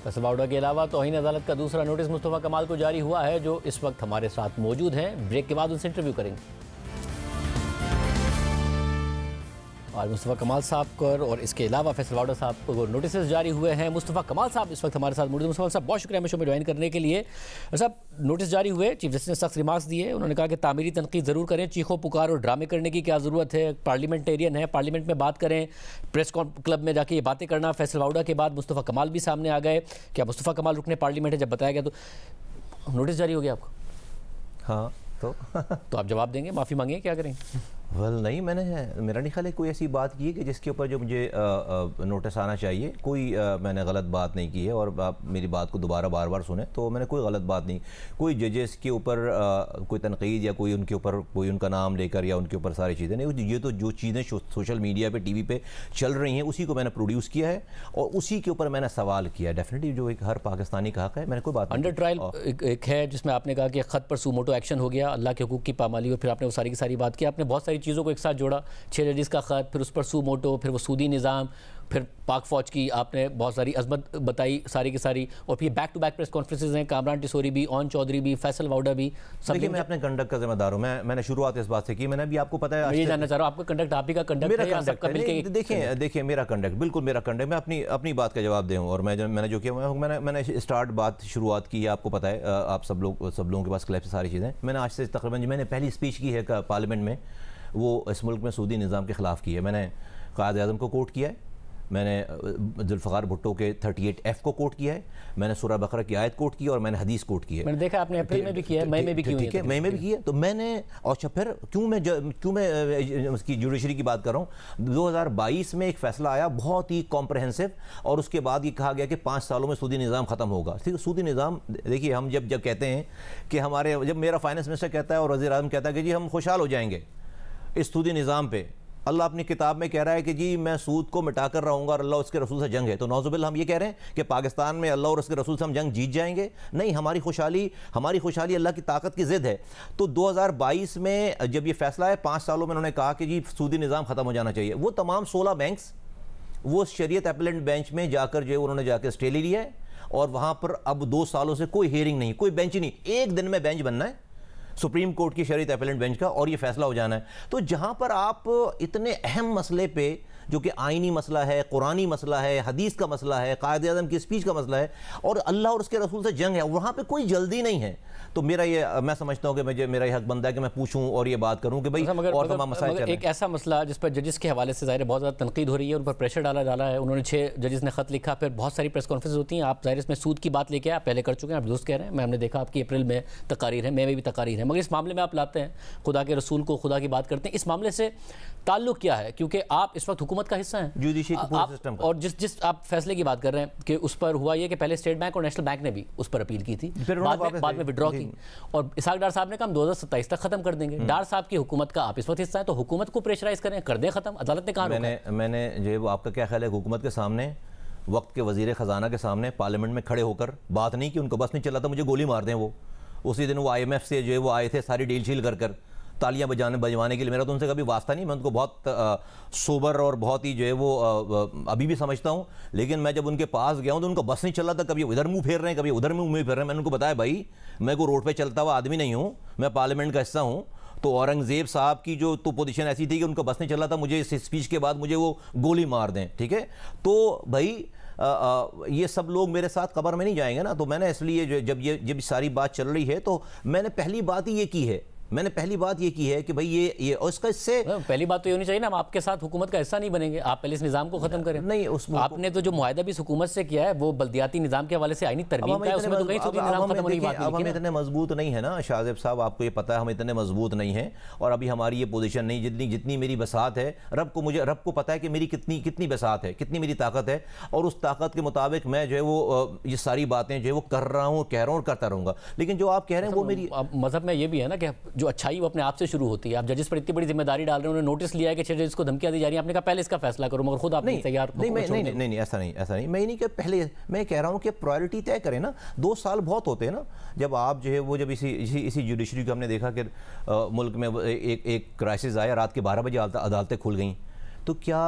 फैसल वाउडा के अलावा तौहीन अदालत का दूसरा नोटिस मुस्तफा कमाल को जारी हुआ है, जो इस वक्त हमारे साथ मौजूद हैं। ब्रेक के बाद उनसे इंटरव्यू करेंगे। और मुस्तफा कमाल साहब को और इसके अलावा फैसल वाउडा साहब को नोटिस जारी हुए हैं। मुस्तफा कमाल साहब इस वक्त हमारे साथ मौजूद। मुस्तफा साहब बहुत शुक्रिया हमें शो में ज्वाइन करने के लिए। साहब नोटिस जारी हुए, चीफ जस्टिस ने सख्त रिमार्क्स दिए। उन्होंने कहा कि तामीरी तनकीद ज़रूर करें, चीखो पुकार और ड्रामे करने की क्या ज़रूरत है। पार्लियामेंटेरियन है, पार्लियामेंट में बात करें, प्रेस क्लब में जाके ये बातें करना। फैसल वाउडा के बाद मुस्तफा कमाल भी सामने आ गए। क्या मुस्तफा कमाल रुकने पार्लियामेंट है जब बताया गया तो नोटिस जारी हो गया आपको? हाँ तो आप जवाब देंगे, माफ़ी मांगेंगे, क्या करेंगे? नहीं, मेरा नहीं ख्याल है कोई ऐसी बात की है कि जिसके ऊपर जो मुझे नोटिस आना चाहिए। कोई मैंने गलत बात नहीं की है, और आप मेरी बात को दोबारा बार बार सुने तो मैंने कोई गलत बात नहीं, कोई जजेस के ऊपर कोई तनकीद या कोई उनके ऊपर कोई उनका नाम लेकर या उनके ऊपर सारी चीज़ें नहीं। ये तो जो चीज़ें सोशल मीडिया पे टीवी पे चल रही हैं उसी को मैंने प्रोड्यूस किया है और उसी के ऊपर मैंने सवाल किया है। डेफिनेटली जो एक हर पाकिस्तानी का हक है, मैंने कोई बात अंडर ट्रायल एक है जिसमें आपने कहा कि ख़त पर सुमोटो एक्शन हो गया, अल्लाह के हुकूक की पामाली, और फिर आपने वो सारी की सारी बात की। आपने बहुत सारी चीज़ों को एक साथ जोड़ा, 6 जजेस का ख़त, फिर उस पर सुमोटो, फिर वो सूदी निज़ाम, फिर पाक फ़ौज की आपने बहुत सारी अजमत बताई सारी की सारी, और फिर back to back press conferences हैं, कामरान टिसोरी भी, ओन चौधरी भी, फैसल वाउडा भी। देखिए, मैं अपने कंडक्ट का जिम्मेदार हूँ। मैंने शुरुआत इस बात से की, मैंने भी आपको पता है, मैं ये जानना चाह रहा हूँ आपका कंडक्ट, आप ही का कंडक्ट है या सबका मिलके? देखिए मेरा कंडक्ट बिल्कुल मेरा कंडक्ट, मैं अपनी बात का जवाब दूँ। और मैंने जो किया, मैंने शुरुआत की है, आपको पता है, आप सब लोगों के पास क्लिप्स सारी चीज़ें। मैंने आज से तकरीबन मैंने पहली स्पीच की है पार्लियामेंट में, वो इस मुल्क में सूदी निज़ाम के ख़िलाफ़ की है। मैंने क़ायद आज़म को कोट किया है, मैंने जुल्फ़िकार भुट्टो के 38F को कोट किया है, मैंने सूरह बकरा की आयत कोट की है और मैंने हदीस कोट की है। मैंने देखा आपने अप्रैल में भी किया है, मई में भी की है, मई में भी किया। तो मैंने अच्छा फिर क्यों मैं उसकी जुडिशरी की बात कर रहा हूँ। 2022 में एक फ़ैसला आया बहुत ही कॉम्प्रहेंसिव, और उसके बाद ये कहा गया कि 5 सालों में सूदी निज़ाम ख़त्म होगा। ठीक है, सूदी निज़ाम, देखिए हम जब कहते हैं कि जब मेरा फाइनेंस मिनिस्टर कहता है और वज़ीर आज़म कहता है कि जी हम खुशहाल हो जाएंगे इस सूदी निज़ाम पे, अल्लाह अपनी किताब में कह रहा है कि जी मैं सूद को मिटा कर रहूँगा और अल्लाह उसके रसूल से जंग है। तो नौजुबिल्ला हम ये कह रहे हैं कि पाकिस्तान में अल्लाह और उसके रसूल से हम जंग जीत जाएंगे? नहीं, हमारी खुशहाली अल्लाह की ताकत की ज़िद है। तो 2022 में जब ये फैसला है, 5 सालों में उन्होंने कहा कि जी सूदी निज़ाम ख़त्म हो जाना चाहिए। वो तमाम 16 बैंक्स वो शरीयत अपीलेट बेंच में जाकर जो उन्होंने जाकर स्टे ले लिया है, और वहाँ पर अब 2 सालों से कोई हेयरिंग नहीं, कोई बेंच नहीं। एक दिन में बेंच बनना है सुप्रीम कोर्ट की शरीयत अपीलेट बेंच का, और ये फैसला हो जाना है। तो जहां पर आप इतने अहम मसले पे, जो कि आइनी मसला है, कुरानी मसला है, हदीस का मसला है, क़ायद आज़म की स्पीच का मसला है, और अल्लाह और उसके रसूल से जंग है, वहाँ पे कोई जल्दी नहीं है। तो मैं समझता हूँ कि मेरा ये हक बनता है कि मैं पूछूं और ये बात करूँ कि भाई और तमाम मसाइल। एक ऐसा मसला जिस पर जजेस के हवाले से ज़ाहिर बहुत ज़्यादा तनकीद हो रही है, उन पर प्रेशर डाला है, उन्होंने 6 जजेस ने ख़त लिखा, फिर बहुत सारी प्रेस कॉन्फ्रेंस होती हैं। आप ज़ाहिर इसमें सूद की बात लेके आप पहले कर चुके हैं, आप दुरुस्त कह रहे हैं, हमने देखा आपकी अप्रैल में तकारीर है, मई में भी तकारीर है, मगर इस मामले में आप लाते हैं खुदा के रसूल को, खुदा की बात करते हैं। इस मामले से ताल्लुक़ क्या है? क्योंकि आप इस वक्त हुकूमत का हिस्सा हैं और जिस आप फैसले की बात कर रहे हैं कि उस पर हुआ ये कि पहले स्टेट बैंक और नेशनल बैंक ने भी उस पर अपील की थी, बाद में विड्रॉ की, और इसहाक डार साहब ने कहा हम 2027 तक खत्म कर देंगे। डार साहब की हुकूमत का आप इस वक्त हिस्सा है, तो हुकूमत को प्रेशराइज करें, कर दें खत्म। अदालत ने कहा मैंने जो वो आपका क्या ख्याल है, हुकूमत के सामने, वक्त के वजीर ख़जाना के सामने पार्लियामेंट में खड़े होकर बात नहीं की, उनको बस नहीं चला था मुझे गोली मार दें। वो उसी दिन वो IMF से जो है वो आए थे सारी डील शील कर तालियां बजवाने के लिए। मेरा तो उनसे कभी वास्ता नहीं, मैं उनको बहुत सोबर और बहुत ही जो है वो अभी भी समझता हूं, लेकिन मैं जब उनके पास गया हूं तो उनको बस नहीं चल रहा था, कभी इधर मुंह फेर रहे हैं, कभी उधर मुंह फेर रहे हैं। मैंने उनको बताया भाई मैं को रोड पे चलता हुआ आदमी नहीं हूं, मैं पार्लियामेंट का हिस्सा हूं। तो औरंगजेब साहब की जो तो पोजीशन ऐसी थी कि उनको बस नहीं चल रहा था, मुझे इस स्पीच के बाद मुझे वो गोली मार दें। ठीक है, तो भाई ये सब लोग मेरे साथ कब्र में नहीं जाएंगे ना। तो मैंने इसलिए जब सारी बात चल रही है तो मैंने पहली बात ही ये की है, कि भाई ये और इसका इससे पहली बात तो ये होनी चाहिए ना, हम आपके साथ हुकूमत का हिस्सा नहीं बनेंगे, आप पहले इस निज़ाम को खत्म करें। नहीं, आपने तो जो मुआहदा भी हुकूमत से किया है वो बल्दियाती निज़ाम के हवाले से आईनी तरमीम का है, उसमें तो कहीं सूदी निज़ाम खत्म होने की बात नहीं। अब हम इतने मजबूत नहीं है ना शाहज़ेब साहब, आपको ये पता है हम इतने मजबूत नहीं हैं, और अभी हमारी ये पोजीशन नहीं, जितनी मेरी बसात है, रब को पता है कि मेरी कितनी बसात है, कितनी मेरी ताकत है, और उस ताकत के मुताबिक मैं जो है वो ये सारी बातें जो है वो कर रहा हूँ, कह रहा हूँ और करता रहूँगा। लेकिन जो आप कह रहे हैं वो मेरी मजहब में ये भी है ना कि जो अच्छाई वो अपने आप से शुरू होती है। आप जजेस पर इतनी बड़ी जिम्मेदारी डाल रहे हैं, उन्होंने नोटिस लिया है कि 6 जजेस को धमकियां दी जा रही हैं, आपने कहा पहले इसका फैसला करो, मगर खुद आप नहीं तैयार। नहीं, ऐसा नहीं, मैं नहीं कि पहले, मैं कह रहा हूं कि प्रायोरिटी तय करें ना। 2 साल बहुत होते हैं ना, जब आप जो है वो जब इसी जुडिशरी को हमने देखा कि मुल्क में एक क्राइसिस आया, रात के 12 बजे अदालतें खुल गई, तो क्या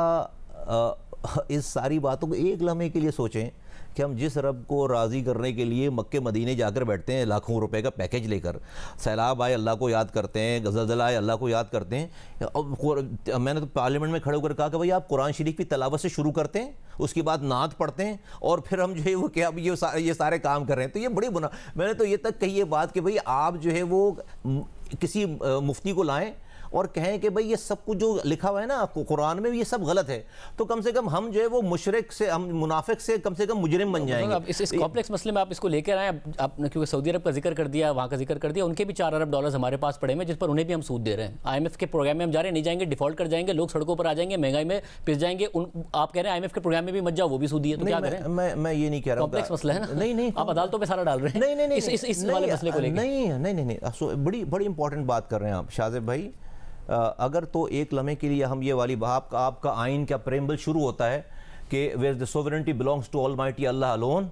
इस सारी बातों को एक लम्हे के लिए सोचें कि हम जिस रब को राज़ी करने के लिए मक्के मदीने जाकर बैठते हैं लाखों रुपए का पैकेज लेकर, सैलाब आए अल्लाह को याद करते हैं, ज़लज़ला आए अल्लाह को याद करते हैं। और मैंने तो पार्लियामेंट में खड़े होकर कहा कि भाई आप कुरान शरीफ की तलावत से शुरू करते हैं, उसके बाद नात पढ़ते हैं, और फिर हम जो है वो क्या ये सारे काम कर रहे हैं। तो ये बड़ी मैंने तो ये तक कही ये बात कि भाई आप जो है वो किसी मुफ्ती को लाएँ और कहें कि भाई ये सब कुछ जो लिखा हुआ है ना कुरान में ये सब गलत है, तो कम से कम हम जो है वो मुशरिक से, हम मुनाफिक से कम मुजरिम बन जाएंगे। अब इस कॉम्प्लेक्स मसले में आप इसको लेकर आए, आपने क्योंकि सऊदी अरब का जिक्र कर दिया, वहाँ का जिक्र कर दिया, उनके भी $4 अरब हमारे पास पड़े हैं जिस पर उन्हें भी हम सूद दे रहे हैं। IMF के प्रोग्राम में हम जा रहे हैं, नहीं जाएंगे डिफॉल्ट कर जाएंगे, लोग सड़कों पर आ जाएंगे, महंगाई में पिस जाएंगे। आप कह रहे हैं IMF के प्रोग्राम में भी मत जाओ, वो भी सूदी है, तो क्या करें? मैं ये नहीं कह रहा हूं, कॉम्प्लेक्स मसला है ना। नहीं आप अदालतों पे सारा डाल रहे हैं। नहीं इस वाले मसले को लेकर नहीं, बड़ी इंपॉर्टेंट बात कर रहे हैं आप शाहज़ेब भाई। अगर तो एक लम्हे के लिए हम ये वाली आपका आइन का प्रेम्बल शुरू होता है कि where the sovereignty belongs to almighty Allah alone,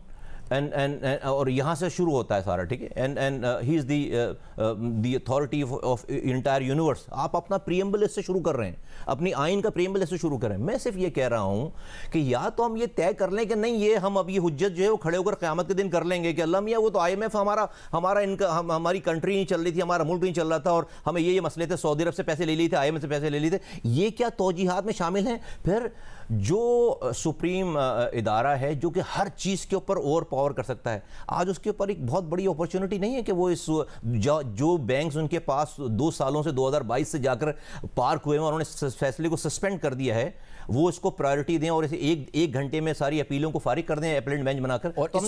and और यहाँ से शुरू होता है सारा, ठीक है, and he is the authority of entire universe. आप अपना प्रीएम्बल इससे शुरू कर रहे हैं, अपनी आइन का प्रीएम्बल इससे शुरू कर रहे हैं। मैं सिर्फ ये कह रहा हूँ कि या तो हम ये तय कर लें कि नहीं, ये हम अब ये हुज्जत जो है वो खड़े होकर क़यामत के दिन कर लेंगे कि अल्लाह मियाँ वो तो IMF हमारी कंट्री नहीं चल रही थी, हमारा मुल्क नहीं चल रहा था, और हमें ये मसले थे, सऊदी अरब से पैसे ले लिए थे, IMF से पैसे ले लिए थे, ये क्या तौजीहात में शामिल हैं? फिर जो सुप्रीम इदारा है जो कि हर चीज़ के ऊपर ओवर पावर कर सकता है, आज उसके ऊपर एक बहुत बड़ी अपॉर्चुनिटी नहीं है कि वो इस जो बैंक्स उनके पास 2 सालों से 2022 से जाकर पार्क हुए हैं और उन्होंने फैसले को सस्पेंड कर दिया है, वो इसको प्रायोरिटी दें और इसे एक घंटे में सारी अपीलों को फारिग कर दें अपीलेट बेंच बनाकर। और तो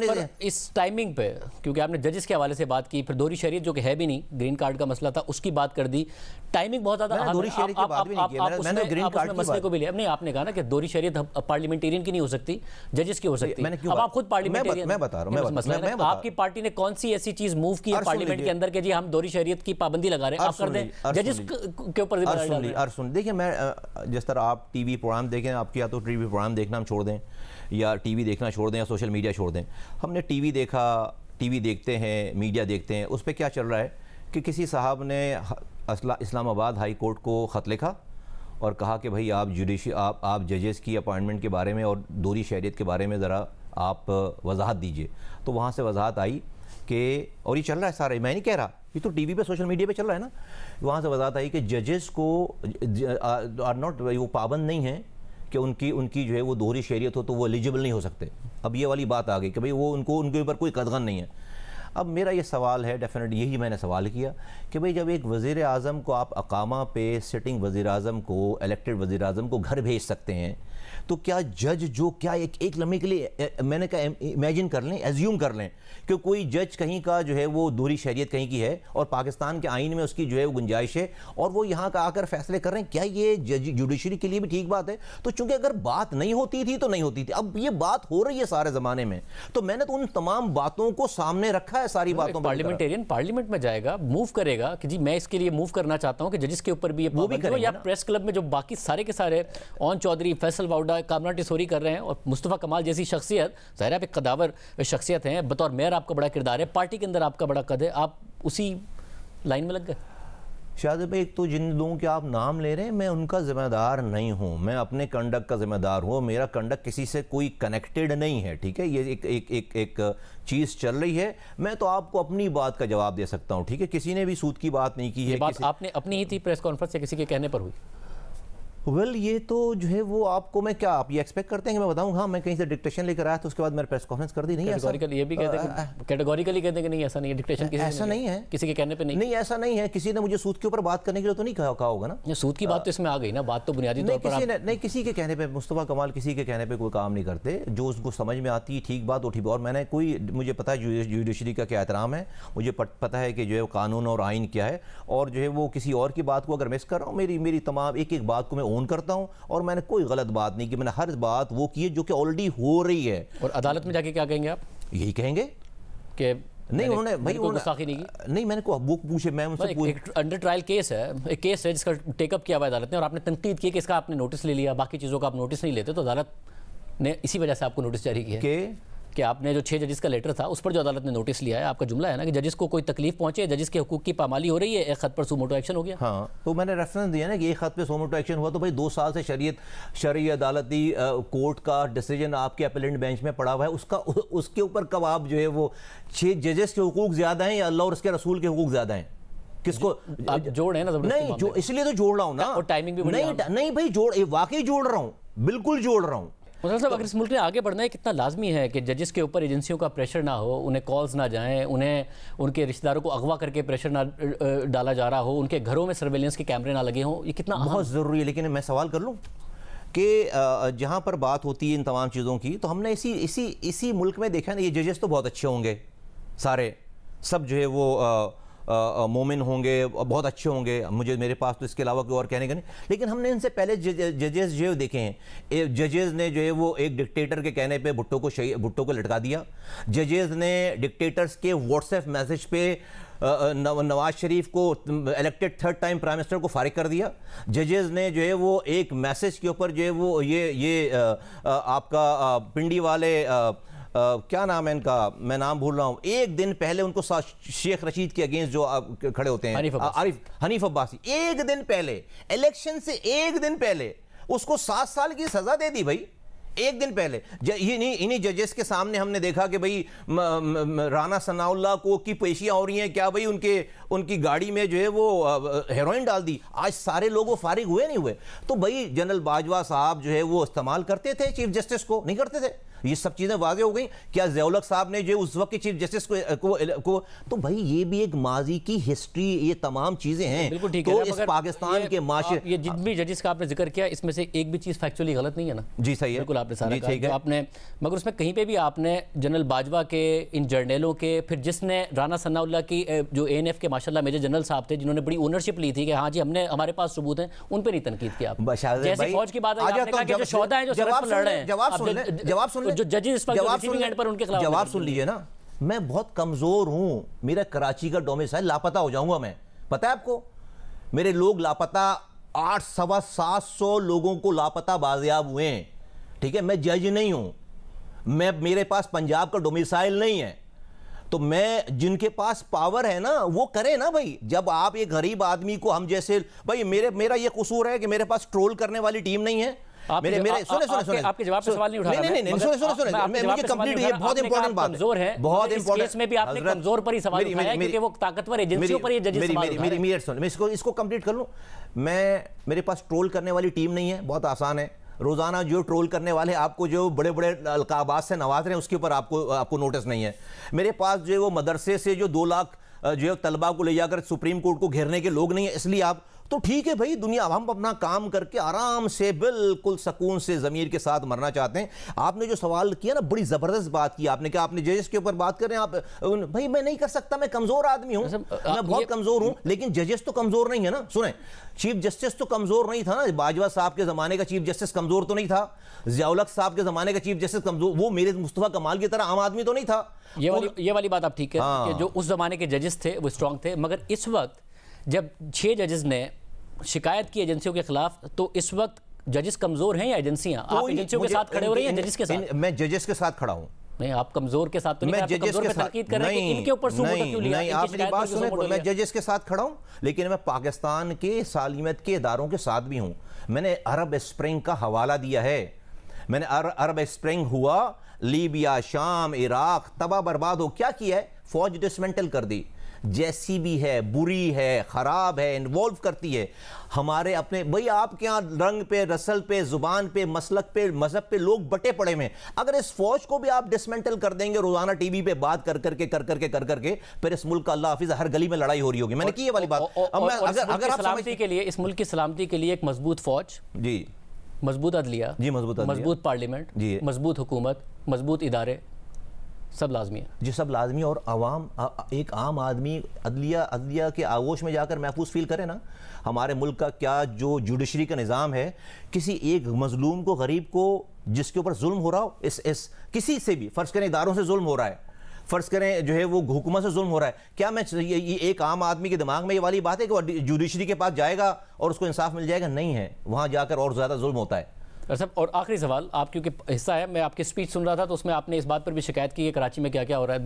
इस टाइमिंग पे, क्योंकि आपने जजेस के हवाले से बात की, फिर दोहरी शरीयत जो कि है भी नहीं, ग्रीन कार्ड का मसला था, उसकी बात कर दी, टाइमिंग बहुत ज़्यादा दोहरी शरीयत की बात भी नहीं की, मैंने ग्रीन कार्ड के मसले को भी लिया। नहीं, आपने कहा ना कि दोहरी शरीयत पार्लियामेंटरियन की नहीं हो सकती, जजेस की हो सकती है। अब आप खुद पार्लियामेंटरियन, मैं बता रहा हूं, आपकी पार्टी ने कौन सी ऐसी चीज मूव की है पार्लियामेंट के अंदर कि जी हम दोहरी शरीयत की पाबंदी लगा रहे हैं, आप कर दें जजेस के ऊपर। देखिए, मैं जिस तरह आप टीवी प्रोग्राम देखें, आपके या तो टीवी प्रोग्राम देखना हम छोड़ दें, या टीवी देखना छोड़ दें, या सोशल मीडिया छोड़ दें। हमने टीवी देखा, टीवी देखते हैं, मीडिया देखते हैं, उस पर क्या चल रहा है कि किसी साहब ने इस्लामाबाद हाई कोर्ट को ख़त लिखा और कहा कि भाई आप जजेस की अपॉइंटमेंट के बारे में और दोहरी शरीयत के बारे में ज़रा आप वजाहत दीजिए। तो वहाँ से वजाहत आई कि, और ये चल रहा है सारे, मैं नहीं कह रहा, ये तो टीवी पे सोशल मीडिया पे चल रहा है ना, वहाँ से वजाहत आई कि जजेस को आर नॉट, वो पाबंद नहीं है कि उनकी जो है वो दोहरी शरीयत हो तो वो एलिजिबल नहीं हो सकते। अब ये वाली बात आ गई कि भाई वो उनके ऊपर कोई कदगन नहीं है। अब मेरा ये सवाल है, डेफिनेट यही मैंने सवाल किया कि भाई जब एक वज़ीर आज़म को आप अकामा पे सिटिंग वज़ीर आज़म को, इलेक्टेड वज़ीर आज़म को घर भेज सकते हैं, तो क्या जज जो क्या एक लम्हे के लिए मैंने कहा इमेजिन कर लें, एज्यूम कर लें कि कोई जज कहीं का जो है वो दोहरी शरीयत कहीं की है और पाकिस्तान के आइन में उसकी जो है वो गुंजाइश है और वो यहाँ का आकर फैसले कर रहे हैं, क्या ये जुडिशरी के लिए भी ठीक बात है? तो चूंकि अगर बात नहीं होती थी तो नहीं होती थी, अब ये बात हो रही है सारे ज़माने में, तो मैंने तो उन तमाम बातों को सामने रखा है, सारी बातों। पार्लियामेंटेरियन पार्लियामेंट में जाएगा, मूव करेगा कि जी मैं इसके लिए मूव करना चाहता हूँ कि जजेस के ऊपर भी ये पाबंदी हो, या प्रेस क्लब में जो बाकी सारे के सारे ओन चौधरी, फैसल वाउडा, कामना टिसोरी कर रहे हैं और मुस्तफ़ा कमाल जैसी शख्सियत, ज़ाहिर है कदावर शख्सियत हैं, बतौर मेयर आपका बड़ा किरदार है, पार्टी के अंदर आपका बड़ा कद है, आप उसी लाइन में लग गए। शाहज़ेब भाई, एक तो जिन लोगों के आप नाम ले रहे हैं मैं उनका ज़िम्मेदार नहीं हूं, मैं अपने कंडक्ट का ज़िम्मेदार हूं, मेरा कंडक्ट किसी से कोई कनेक्टेड नहीं है, ठीक है? ये एक चीज़ चल रही है, मैं तो आपको अपनी बात का जवाब दे सकता हूं, ठीक है? किसी ने भी सूद की बात नहीं की है। बात आपने अपनी ही थी, प्रेस कॉन्फ्रेंस से किसी के कहने पर हुई? वेल ये तो जो है वो आपको मैं क्या आप ये एक्सपेक्ट करते हैं कि मैं बताऊं हाँ मैं कहीं से डिक्टेशन लेकर आया तो उसके बाद मैंने प्रेस कॉन्फ्रेंस कर दी? नहीं, ऐसा ये भी कहते हैं कैटेगोरिकली कहते हैं कि नहीं ऐसा नहीं है, डिक्टेशन ऐसा नहीं है, किसी के कहने पे नहीं, नहीं ऐसा नहीं है, किसी ने मुझे सूद के ऊपर बात करने के लिए तो नहीं कहा होगा ना। सूद की बात तो इसमें आ गई ना, बात तो बुनियादी तौर पर नहीं, किसी के कहने पे मुस्तफ़ा कमाल किसी के कहने पे कोई काम नहीं करते, जो उसको समझ में आती है ठीक बात उठी। और मैंने मुझे पता है जुडिशरी का क्या एहतराम है, मुझे पता है कि जो है कानून और आइन क्या है, और जो है वो किसी और की बात को अगर मिस कर रहा हूँ, मेरी तमाम एक बात को मैं ओन करता हूँ और मैंने कोई गलत बात नहीं की, मैंने हर बात वो की है जो कि ऑलरेडी हो रही है। और अदालत में जाके क्या कहेंगे आप? यही कहेंगे कि नहीं उन्होंने भाई गुस्ताखी नहीं की, नहीं मैंने को बुक पूछे, मैं उनसे एक अंडर ट्रायल केस है, एक केस है जिसका टेकअप किया हुआ अदालत ने और आपने तनकीद की कि इसका आपने नोटिस ले लिया, बाकी चीज़ों का आप नोटिस नहीं लेते, तो अदालत ने इसी वजह से आपको नोटिस जारी किया कि आपने जो 6 जजेस का लेटर था उस पर जो अदालत ने नोटिस लिया है। आपका जुमला है ना कि जजेस को कोई तकलीफ पहुंचे, जजेस के हुकूक की पामाली हो रही है, एक खत पर सुमोटो एक्शन हो गया। हाँ, तो मैंने रेफरेंस दिया ना कि एक खत पे सुमोटो एक्शन हुआ, तो भाई 2 साल से शरई अदालती कोर्ट का डिसीजन आपके अपीलेट बेंच में पड़ा हुआ है, उसके ऊपर कब आप जो है वो 6 जजेस के हुकूक ज़्यादा हैं या अल्लाह और उसके रसूल के हुकूक ज़्यादा हैं? किसको आप जोड़ है ना? नहीं, जो इसलिए तो जोड़ रहा हूँ ना, और टाइमिंग भी नहीं भाई वाकई जोड़ रहा हूँ, बिल्कुल जोड़ रहा हूँ। मुसलसल साहब, अगर इस मुल्क ने आगे बढ़ना है, कितना लाजमी है कि जजेस के ऊपर एजेंसियों का प्रेशर ना हो, उन्हें कॉल्स ना जाएं, उन्हें उनके रिश्तेदारों को अगवा करके प्रेशर ना डाला जा रहा हो, उनके घरों में सर्वेलेंस के कैमरे ना लगे हों, ये कितना बहुत ज़रूरी है। लेकिन मैं सवाल कर लूँ कि जहाँ पर बात होती है इन तमाम चीज़ों की, तो हमने इसी मुल्क में देखा ना, ये जजेस तो बहुत अच्छे होंगे सारे, सब जो है वो मोमिन होंगे, बहुत अच्छे होंगे, मेरे पास तो इसके अलावा कोई और कहने का नहीं। लेकिन हमने इनसे पहले जजेस जो देखे हैं, जजेस ने जो है वो एक डिक्टेटर के कहने पे भुट्टो को लटका दिया। जजेस ने डिक्टेटर्स के व्हाट्सएप मैसेज पे नवाज शरीफ को elected third time prime minister को फारिग कर दिया। जजेस ने जो है वो एक मैसेज के ऊपर जो है वो ये आपका पिंडी वाले क्या नाम है इनका, मैं नाम भूल रहा हूँ, एक दिन पहले उनको शेख रशीद के अगेंस्ट जो खड़े होते हैं हनीफ अब्बासी, एक दिन पहले इलेक्शन से एक दिन पहले उसको 7 साल की सजा दे दी भाई, एक दिन पहले। इन्हीं जजेस के सामने हमने देखा कि भाई राना सनाउल्लाह को की पेशियां हो रही हैं क्या भाई, उनकी गाड़ी में जो है वो हेरोइन डाल दी। आज सारे लोग वो फारिग हुए नहीं हुए? तो भाई जनरल बाजवा साहब जो है वो इस्तेमाल करते थे चीफ जस्टिस को, नहीं करते थे? ये सब चीजें वाज़ेह हो गई। क्या ज़िया-उल-हक साहब ने जो उस वक्त के चीफ जस्टिस को तो भाई ये भी एक माजी की हिस्ट्री, ये तमाम चीजें हैं। बिल्कुल ठीक तो है, इस पाकिस्तान के माशरे, ये जिन भी जजेस का आपने जिक्र किया, इसमें से एक भी चीज फैक्चुअली गलत नहीं है ना? जी सही है, बिल्कुल आपने सारा ठीक है आपने, मगर उसमें कहीं पे भी आपने जनरल बाजवा के, इन जर्नलों के, फिर जिसने राना सनाउल्लाह की जो ANF के माशाल्लाह मेजर जनरल साहब थे, जिन्होंने बड़ी ओनरशिप ली थी कि हाँ जी हमने, हमारे पास सबूत हैं, उन पर नहीं तनकीद किया। जैसे फौज की बात है, जो शोहदा हैं जो सड़क पर लड़ रहे हैं, जो जजेस जवाब सुन लीजिए ना। मैं बहुत कमजोर हूं, मेरा कराची का डोमिसाइल, लापता हो जाऊंगा मैं, पता है आपको? मेरे लोग लापता, 800-700 लोगों को लापता बाजियाब हुए हैं, ठीक है? मैं जज नहीं हूं, मेरे पास पंजाब का डोमिसाइल नहीं है, तो मैं, जिनके पास पावर है ना वो करे ना भाई। जब आप एक गरीब आदमी को, हम जैसे भाई, मेरा ये कसूर है कि मेरे पास ट्रोल करने वाली टीम नहीं है। सुने आपके जवाब पे सवाल नहीं उठा रहा। नहीं, सुने, मुझे कंप्लीट, ये बहुत इंपॉर्टेंट बात है, बहुत इंपॉर्टेंट। केस में भी आपने कमजोर पर ही सवाल उठाया क्योंकि वो ताकतवर एजेंसियों पर ये जजेस सवाल उठा रहे हैं। मैं इसको कंप्लीट कर लूं। मेरे पास ट्रोल करने वाली टीम नहीं है, बहुत आसान है। रोजाना जो ट्रोल करने वाले आपको जो बड़े बड़े अलकाबात से नवाज रहे हैं, उसके ऊपर आपको नोटिस नहीं है। मेरे पास जो है वो मदरसे से जो 2 लाख जो है तलबा को ले जाकर सुप्रीम कोर्ट को घेरने के लोग नहीं है, इसलिए आप तो ठीक है भाई, दुनिया, हम अपना काम करके आराम से बिल्कुल सुकून से ज़मीर के साथ मरना चाहते हैं। आपने जो सवाल किया ना, बड़ी ज़बरदस्त बात की आपने, कहा आपने जजेस के ऊपर बात कर रहे हैं आप। भाई मैं नहीं कर सकता, मैं कमज़ोर आदमी हूँ, मैं बहुत कमज़ोर हूँ, लेकिन जजेस तो कमज़ोर नहीं है ना। सुने, चीफ जस्टिस तो कमज़ोर नहीं था ना, बाजवा साहब के ज़माने का चीफ जस्टिस कमज़ोर तो नहीं था, ज़िया-उल-हक साहब के ज़माने का चीफ जस्टिस कमज़ोर, वो मेरे मुस्तफ़ा कमाल की तरह आम आदमी तो नहीं था। ये वाली बात आप ठीक है कि जो उस ज़माने के जजेस थे वो स्ट्रॉन्ग थे, मगर इस वक्त जब 6 जजेस ने शिकायत की एजेंसियों के खिलाफ, तो इस वक्त जजेस कमजोर हैं या एजेंसियां? आप एजेंसियों के साथ खड़े हो रही हैं, जजेस के साथ? मैं जजेस के साथ खड़ा हूं। नहीं, आप कमजोर के साथ तो नहीं, मैं जजेस के साथ तनकीद कर रहे हैं कि इनके ऊपर सुमो क्यों लिया? नहीं, आप मेरी बात सुने, मैं जजेस के साथ खड़ा हूं, लेकिन मैं पाकिस्तान के सालिमत के इदारों के साथ भी हूं। मैंने अरब स्प्रिंग का हवाला दिया है, मैंने अरब स्प्रिंग हुआ, लीबिया, शाम, इराक तबाह बर्बाद हो, क्या किया है? फौज डिसमेंटल कर दी, जैसी भी है, बुरी है, खराब है, इन्वॉल्व करती है हमारे अपने। भाई आपके यहाँ रंग पे, रसल पे, जुबान पे, मसलक पे, मजहब पे लोग बटे पड़े में, अगर इस फौज को भी आप डिसमेंटल कर देंगे रोजाना टीवी पे बात कर करके, फिर इस मुल्क का अल्लाह हाफिज हर गली में लड़ाई हो रही होगी। मैंने की ये वाली बात। अगर आप सलामती के लिए, इस मुल्क की सलामती के लिए एक मजबूत फौज, जी, मजबूत अदलिया, जी, मजबूत पार्लियामेंट, जी, मजबूत हुकूमत, मजबूत इदारे, सब लाजमी है जी, सब लाजमी। और आवाम, एक आम आदमी अदलिया के आगोश में जाकर महफूज फील करे ना। हमारे मुल्क का क्या जो जुडिशरी का निज़ाम है, किसी एक मजलूम को, गरीब को, जिसके ऊपर जुल्म हो रहा हो, इस किसी से भी, फ़र्ज़ करें इदारों से जुल्म हो रहा है, फ़र्ज़ करें जो है वो हुकूमत से जुल्म हो रहा है, क्या मैं ये एक आम आदमी के दिमाग में ये वाली बात है कि वो जुडिशरी के पास जाएगा और उसको इंसाफ मिल जाएगा? नहीं है, वहाँ जाकर और ज़्यादा जुल्म होता है। और आखिरी सवाल, आप क्योंकि हिस्सा है, मैं आपकी स्पीच सुन रहा था तो उसमें आपने इस बात पर भी शिकायत की है कराची में क्या क्या हो रहा है,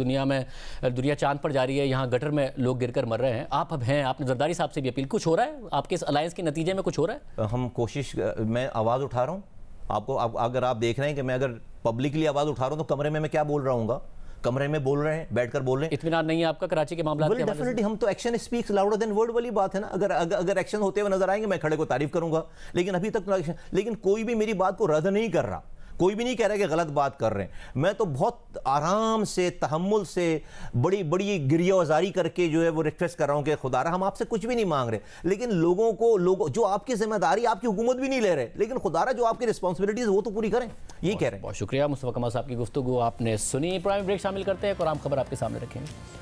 दुनिया चांद पर जा रही है, यहाँ गटर में लोग गिरकर मर रहे हैं। आप अब हैं, आपने जरदारी साहब से भी अपील, कुछ हो रहा है आपके इस अलायंस के नतीजे में? कुछ हो रहा है? हम कोशिश, मैं आवाज़ उठा रहा हूँ आपको, अगर आप देख रहे हैं कि मैं अगर पब्लिकली आवाज़ उठा रहा हूँ तो कमरे में मैं क्या बोल रहा हूँ? कमरे में बोल रहे हैं, बैठकर बोल रहे हैं। इत्मीनान नहीं है आपका कराची के मामला? डेफिनेटली, हम तो action speaks louder than word वाली बात है ना। अगर एक्शन होते हुए नजर आएंगे, मैं खड़े को तारीफ करूंगा, लेकिन अभी तक तो एक्शन, लेकिन कोई भी मेरी बात को रद्द नहीं कर रहा। कोई भी नहीं कह रहा कि गलत बात कर रहे हैं। मैं तो बहुत आराम से, तहम्मुल से, बड़ी बड़ी गिरियावजारी करके जो है वो रिक्वेस्ट कर रहा हूं कि खुदारा हम आपसे कुछ भी नहीं मांग रहे, लेकिन लोगों जो आपकी जिम्मेदारी, आपकी हुकूमत भी नहीं ले रहे, लेकिन खुदारा जो आपकी रिस्पॉन्सिबिलिटीज वो तो पूरी करें, यही कह रहे हैं। बहुत शुक्रिया मुस्तफा कमाल साहब की गुफ्तगू आपने सुनी। प्राइम ब्रेक शामिल करते हैं और आम खबर आपके सामने रखेंगे।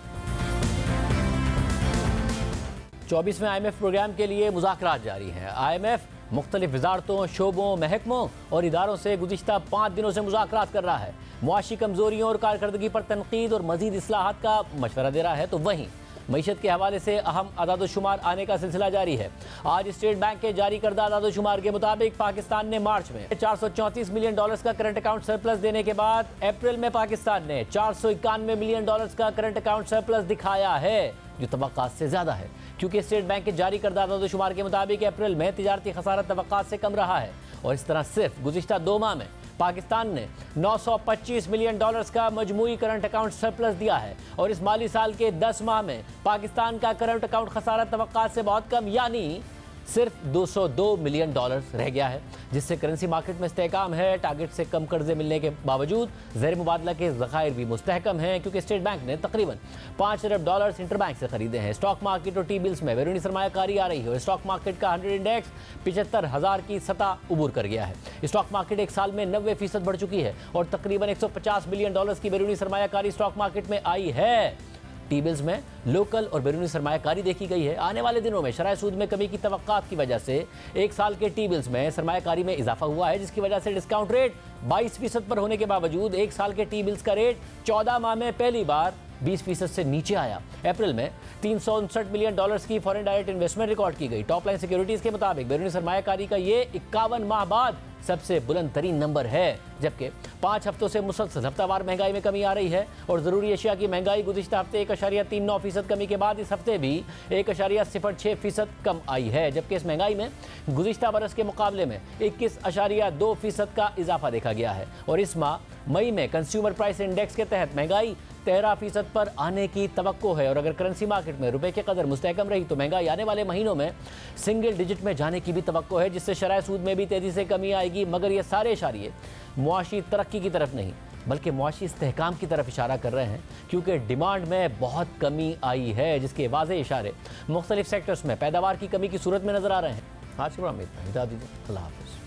24वें IMF प्रोग्राम के लिए मुज़ाकरात जारी हैं। IMF मुख्तलिफ वजारतों, शोबों, महकमों और इदारों से गुज़िश्ता 5 दिनों से मुज़ाकरात कर रहा है। मुआशी कमज़ोरियों और कारकर्दगी पर तनकीद और मज़ीद इस्लाहात का मशवरा दे रहा है। तो वहीं मईशत के हवाले से अहम अदाद-ओ-शुमार आने का सिलसिला जारी है। आज स्टेट बैंक के जारी करदा अदाद-ओ-शुमार के मुताबिक पाकिस्तान ने मार्च में $434 मिलियन का करंट अकाउंट सरप्लस देने के बाद अप्रैल में पाकिस्तान ने $491 मिलियन का करंट अकाउंट सरप्लस दिखाया है, जो तवक्कात से ज़्यादा है, क्योंकि स्टेट बैंक के जारी करदा अदाद-ओ-शुमार के मुताबिक अप्रैल में तिजारती खसारा तवक्कात से कम रहा है। और इस तरह सिर्फ गुज़िश्ता 2 माह में पाकिस्तान ने $925 मिलियन का मजमूई करंट अकाउंट सरप्लस दिया है। और इस माली साल के 10 माह में पाकिस्तान का करंट अकाउंट खसारा तवक्कात से बहुत कम, यानी सिर्फ $202 मिलियन रह गया है, जिससे करेंसी मार्केट में इस्तेहकाम है। टारगेट से कम कर्जे मिलने के बावजूद ज़ेर मुबादला के ज़खायर भी मुस्तहकम हैं, क्योंकि स्टेट बैंक ने तकरीबन $5 अरब इंटरबैंक से खरीदे हैं। स्टॉक मार्केट और टी बिल्स में बैरूनी सरमायाकारी आ रही है और स्टॉक मार्केट का 100 इंडेक्स 75,000 की सतह उबूर कर गया है। स्टॉक मार्केट एक साल में 90% बढ़ चुकी है और तकरीबन $150 बिलियन की बैरूनी सरमायाकारी स्टॉक मार्केट में आई है। टी बिल्स में लोकल और बैरूनी सरमायाकारी देखी गई है। आने वाले दिनों में शरह सूद में कमी की तवक्कात की वजह से एक साल के टी बिल्स में सरमायाकारी में इजाफा हुआ है, जिसकी वजह से डिस्काउंट रेट 22% पर होने के बावजूद एक साल के टी बिल्स का रेट 14 माह में पहली बार 20% से नीचे आया। अप्रैल में $359 मिलियन की फॉरेन डायरेक्ट इन्वेस्टमेंट रिकॉर्ड की गई। टॉप लाइन सिक्योरिटीज के मुताबिक बैरूनी सरमायाकारी का ये 51 माह बाद सबसे बुलंद तरीन नंबर है, जबकि 5 हफ्तों से मुसलसल हफ्तावार महंगाई में कमी आ रही है और ज़रूरी अशिया की महंगाई गुज़िश्ता हफ्ते 1.39% कमी के बाद इस हफ्ते भी 1.06% कम आई है, जबकि इस महंगाई में गुज़िश्ता बरस के मुकाबले में 21.2% का इजाफा देखा गया है। और इस माह मई में कंज्यूमर प्राइस इंडेक्स के तहत महंगाई 13% पर आने की तवक्को है। और अगर करेंसी मार्केट में रुपए की कदर मुस्तहकम रही तो महंगाई आने वाले महीनों में सिंगल डिजिट में जाने की भी तवक्को है, जिससे शरह सूद में भी तेज़ी से कमी आएगी। मगर ये सारे इशारे मुआशी तरक्की की तरफ नहीं बल्कि मुआशी इस्तेहकाम की तरफ इशारा कर रहे हैं, क्योंकि डिमांड में बहुत कमी आई है, जिसके वाज़ेह इशारे मुख्तलिफ सेक्टर्स में पैदावार की कमी की सूरत में नजर आ रहे हैं। आज के प्रोग्राम में इतना ही, इजाज़त दीजिए, अल्लाह हाफ़िज़।